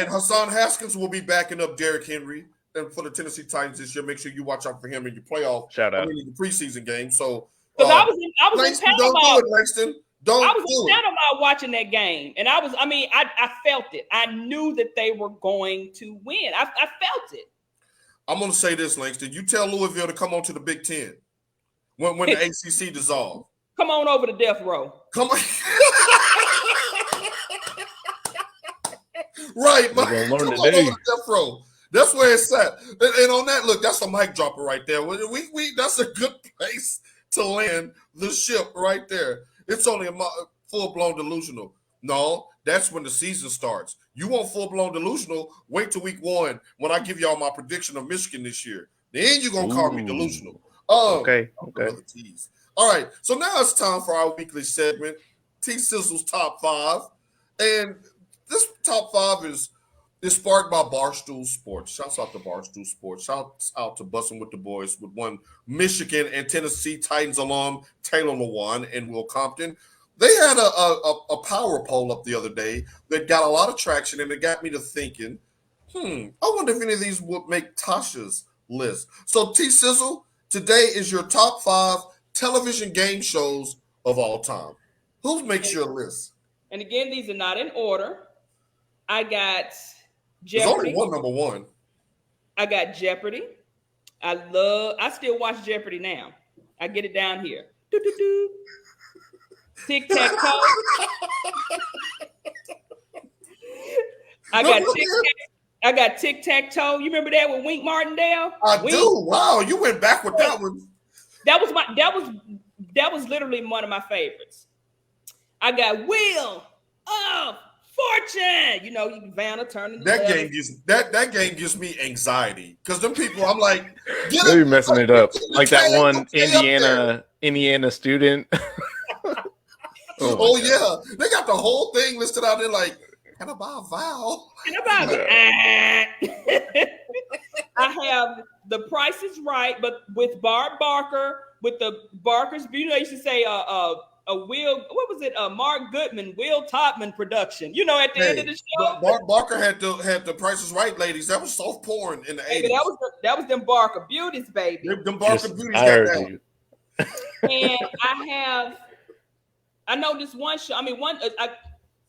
Hassan Haskins will be backing up Derrick Henry and for the Tennessee Titans this year. Make sure you watch out for him in your playoff. Shout out. in the preseason game. So I was in Langston, don't do it, Langston. Don't I was do in it. Panama watching that game, and I felt it. I knew that they were going to win. I felt it. I'm going to say this, Langston. You tell Louisville to come on to the Big Ten when the ACC dissolve. Come on over to death row. Come on. Right, man. We're gonna learn Come on today. over to death row. That's where it's at. And on that, look, that's a mic dropper right there. We that's a good place to land the ship right there. It's only a full-blown delusional. No, that's when the season starts. You want full-blown delusional, wait till week 1 when I give y'all my prediction of Michigan this year. Then you're going to call me delusional. Okay. Tease. All right, so now it's time for our weekly segment, T Sizzle's Top 5. And this Top 5 is sparked by Barstool Sports. Shouts out to Barstool Sports. Shouts out to Bussin' with the Boys with one Michigan and Tennessee Titans alum, Taylor Lewan and Will Compton. They had a power poll up the other day that got a lot of traction, and it got me to thinking, I wonder if any of these would make Tasha's list. So T-Sizzle, today is your top 5 television game shows of all time. Who makes your list? And again, these are not in order. I got There's Jeopardy. only one number 1. I got Jeopardy. I still watch Jeopardy now. I get it down here. Doo-doo-doo. Tic-tac-toe. I got tic-tac-toe. You remember that with Wink Martindale? I do. Wow, you went back with that one. That was literally one of my favorites. I got Wheel of Fortune. You know, Vanna turning that game gives me anxiety because them people, I'm like, they're messing it up. Like that one Indiana student. Oh yeah, they got the whole thing listed out there. Like, can I buy a vowel? Can I buy I have The Price is Right, but with Barb Barker, with the Barker's. You know, you should say a Will. What was it? Mark Goodman, Will Topman production. You know, at the end of the show, Barb Barker had the Price is Right, ladies. That was soft porn in the 80s. That was them Barker beauties, baby. Them Barker beauties got down. And I know this one show. I mean, y'all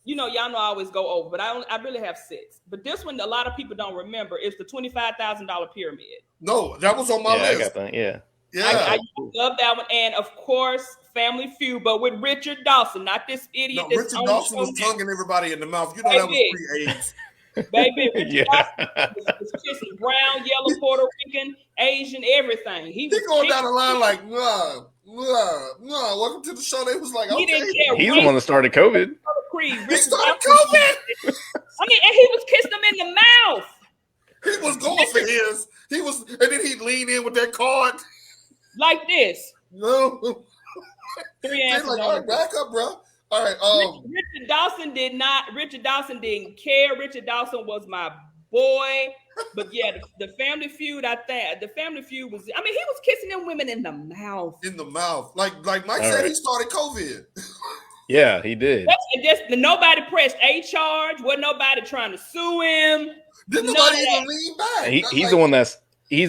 know I always go over, but I really have 6. But this one, a lot of people don't remember. It's the $25,000 pyramid. No, that was on my list. I got that. Yeah. I love that one, and of course, Family Feud, but with Richard Dawson, not this idiot. No, Richard Dawson was tonguing everybody in the mouth. You know that was pre-AIDS. Baby, Richard Dawson was kissing brown, yellow, Puerto Rican, Asian, everything. He going down the line like, welcome to the show. They was like, okay. He's the one that started COVID. He started COVID. And he was kissing them in the mouth. He was going for his. And then he'd lean in with that card. Like this. No. 3 answers. Like, all right, back up, bro. All right. Richard Dawson didn't care. Richard Dawson was my boy. But yeah, the Family Feud, the Family Feud was, he was kissing them women in the mouth. In the mouth. Like Mike said, he started COVID. Yeah, he did. Nobody pressed a charge. Wasn't nobody trying to sue him. Didn't nobody even lean back. He's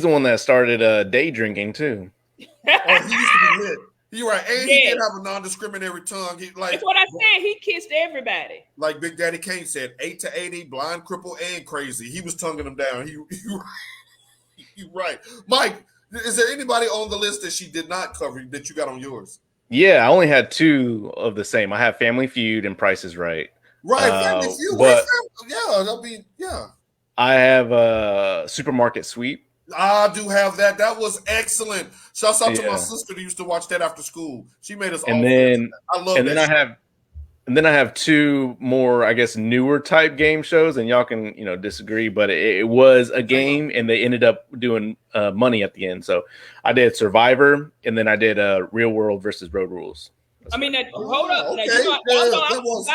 the one that started day drinking too. He used to be lit. You're right. And he did have a non-discriminatory tongue. That's what I said. He kissed everybody. Like Big Daddy Kane said, 8 to 80, blind, crippled, and crazy. He was tonguing them down. You're right. Mike, is there anybody on the list that she did not cover that you got on yours? Yeah, I only had 2 of the same. I have Family Feud and Price is Right. Right, Family Feud. But yeah. I have Supermarket Sweep. I do have that. That was excellent. Shouts out to my Yeah. sister that used to watch that after school. She made us all And fans. then I love and that then I show. have and then I have two more, I guess, newer type game shows, and y'all can disagree, but it was a game, and they ended up doing money at the end. So I did Survivor, and then I did Real World versus Road Rules. I mean, hold up. Okay. Now, you know, Yeah, y'all know that was-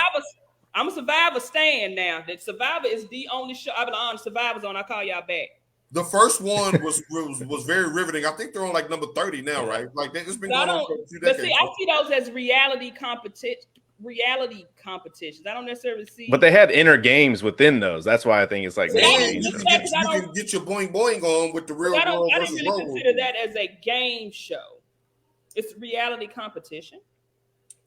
I'm a Survivor stand now. That Survivor is the only show. I've been on Survivor's on. I call y'all back. The first one was very riveting. I think they're on like number 30 now, right? Like it's been going on for a few But decades. see, I see those as reality competitions. I don't necessarily see. But they had inner games within those. That's why I think it's like Yeah, maybe you some- can get your boing boing on with the real I world didn't versus really road consider rules. that as a game show. It's reality competition.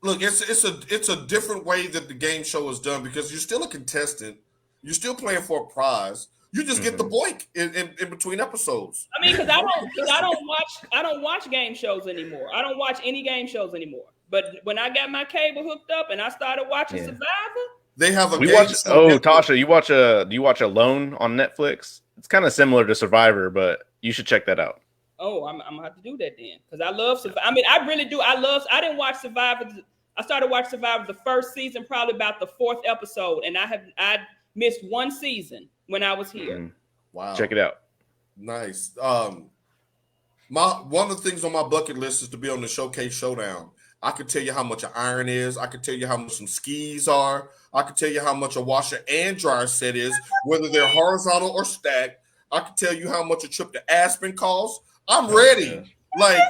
Look, it's a different way that the game show is done because you're still a contestant. You're still playing for a prize. You just get the boink in between episodes. I mean, because I don't watch game shows anymore. I don't watch any game shows anymore. But when I got my cable hooked up and I started watching Survivor, They have a we game watch. show Oh, network. Tasha, do you watch Alone on Netflix? It's kind of similar to Survivor, but you should check that out. oh, I'm gonna have to do that then because I love Survivor. I mean, I really do. I didn't watch Survivor. I started watching Survivor the first season, probably about the 4th episode, and I missed one season when I was here. Mhm. Wow, Check it out. nice. One of the things on my bucket list is to be on the Showcase Showdown. I could tell you how much an iron is. I could tell you how much some skis are. I could tell you how much a washer and dryer set is, whether they're horizontal or stacked. I could tell you how much a trip to Aspen costs. I'm ready. Yeah. Like,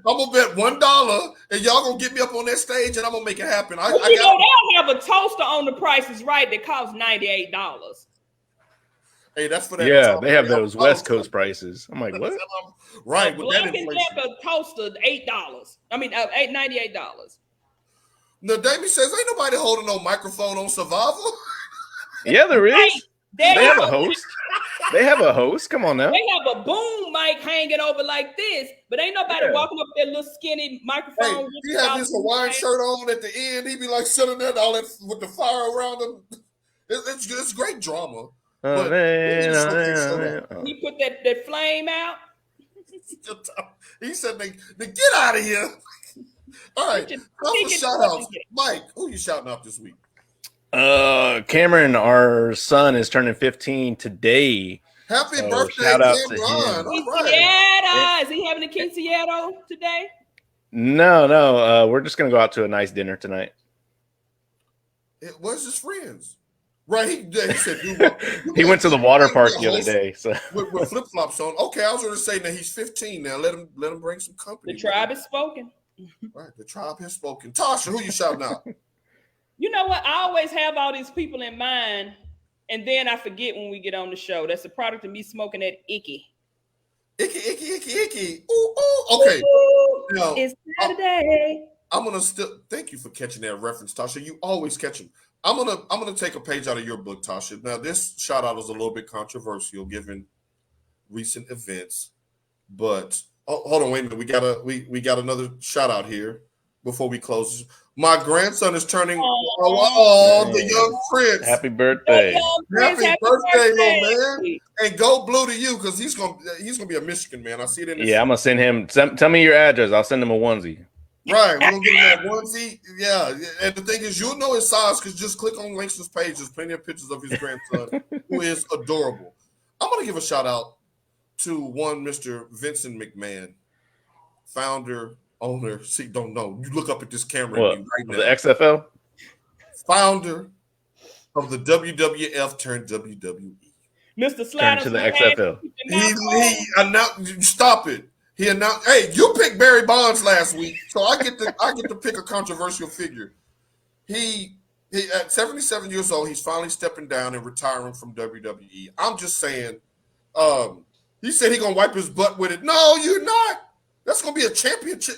I'm gonna bet $1, and y'all gonna get me up on that stage, and I'm gonna make it happen. Well, they'll have a toaster on The Price is Right that costs $98. Hey, that's for that. Yeah, they have those West Coast prices. I'm like, what? Right, with that Black and inflation. Decker toaster $8. I mean, $98. No, Davey says ain't nobody holding no microphone on Survivor. Yeah, there is. They have a have host. They have a host. Come on now. They have a boom mic hanging over like this, but ain't nobody walking up there little skinny Hey, microphone. he have his Hawaiian shirt on at the end. He be like sitting there all that with the fire around him. It's great drama. But He put that flame out. he said, "They get out of here." All right, shout outs. Mike, who you shouting out this week? Cameron, our son, is turning 15 today. Happy So birthday, shout out to Cameron. him. All right. Is he having a quinceañero today? No. We're just gonna go out to a nice dinner tonight. Where's his friends? Right, he said He went to the water park the other day. So with flip flops on. Okay, I was going to say that he's 15 now. Let him bring some company. The tribe has spoken. Right, the tribe has spoken. Tasha, who you shouting out? You know what? I always have all these people in mind, and then I forget when we get on the show. That's a product of me smoking that icky. Icky. Ooh. Okay. Ooh, it's Saturday. I'm gonna thank you for catching that reference, Tasha. You always catch them. I'm gonna take a page out of your book, Tasha. Now, this shout out is a little bit controversial given recent events, but hold on, wait a minute. We got another shout out here before we close. My grandson is turning the young prince. happy birthday! Happy birthday, little man! And go blue to you because he's gonna be a Michigan man. I see it in the I'm gonna send him. Tell me your address. I'll send him a onesie. Right, we're gonna get him that onesie. Yeah, and the thing is, you'll know his size because just click on Langston's page. There's plenty of pictures of his grandson, who is adorable. I'm gonna give a shout out to one Mr. Vincent McMahon, founder, owner. See, don't know. You look up at this camera What, right now. the XFL? Founder of the WWF turned WWE. Mr. Turn to the XFL. He announced. Stop it. He announced, "Hey, you picked Barry Bonds last week, so I get to pick a controversial figure." He at 77 years old, he's finally stepping down and retiring from WWE. I'm just saying, he said he's gonna wipe his butt with it. No, you're not. That's gonna be a championship.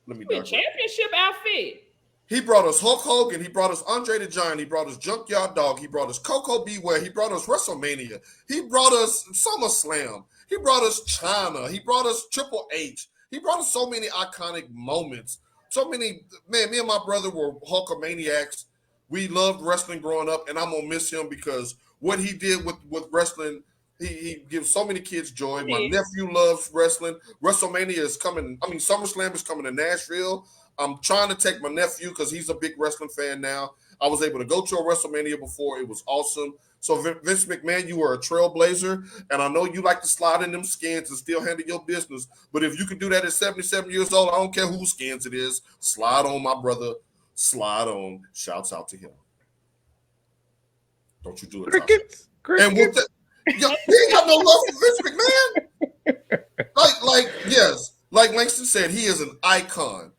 A championship outfit. He brought us Hulk Hogan. He brought us Andre the Giant. He brought us Junkyard Dog. He brought us Coco Beware. He brought us WrestleMania. He brought us SummerSlam. He brought us China. He brought us Triple H. He brought us so many iconic moments. So many, man, me and my brother were Hulkamaniacs. We loved wrestling growing up, and I'm going to miss him because what he did with wrestling He gives so many kids joy. My nephew loves wrestling. WrestleMania is coming. I mean, SummerSlam is coming to Nashville. I'm trying to take my nephew because he's a big wrestling fan now. I was able to go to a WrestleMania before. It was awesome. So, Vince McMahon, you are a trailblazer, and I know you like to slide in them skins and still handle your business. But if you can do that at 77 years old, I don't care whose skins it is. Slide on, my brother. Slide on. Shouts out to him. Don't you do it, Crickets. And with that, he ain't got no love for Vince McMahon. Yes, like Langston said, he is an icon.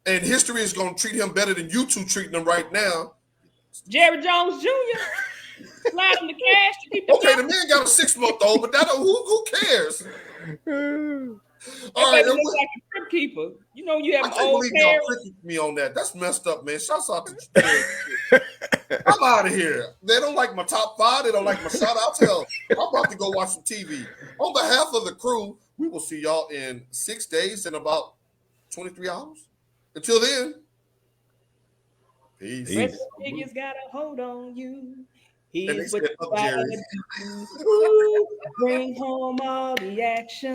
And history is going to treat him better than you two treating him right now. Jerry Jones Jr. Slide him the cash to keep Okay, the man got a 6-month-old, but who cares? All right, like a crypt keeper. You know, you have I can't old believe y'all critiqued me on that. That's messed up, man. Shouts out to I'm out of here. They don't like my top 5. They don't like my shout outs. Hell, I'm about to go watch some TV. On behalf of the crew, we will see y'all in 6 days in about 23 hours. Until then, peace. Niggas got a hold on you. He's what bring home all the action.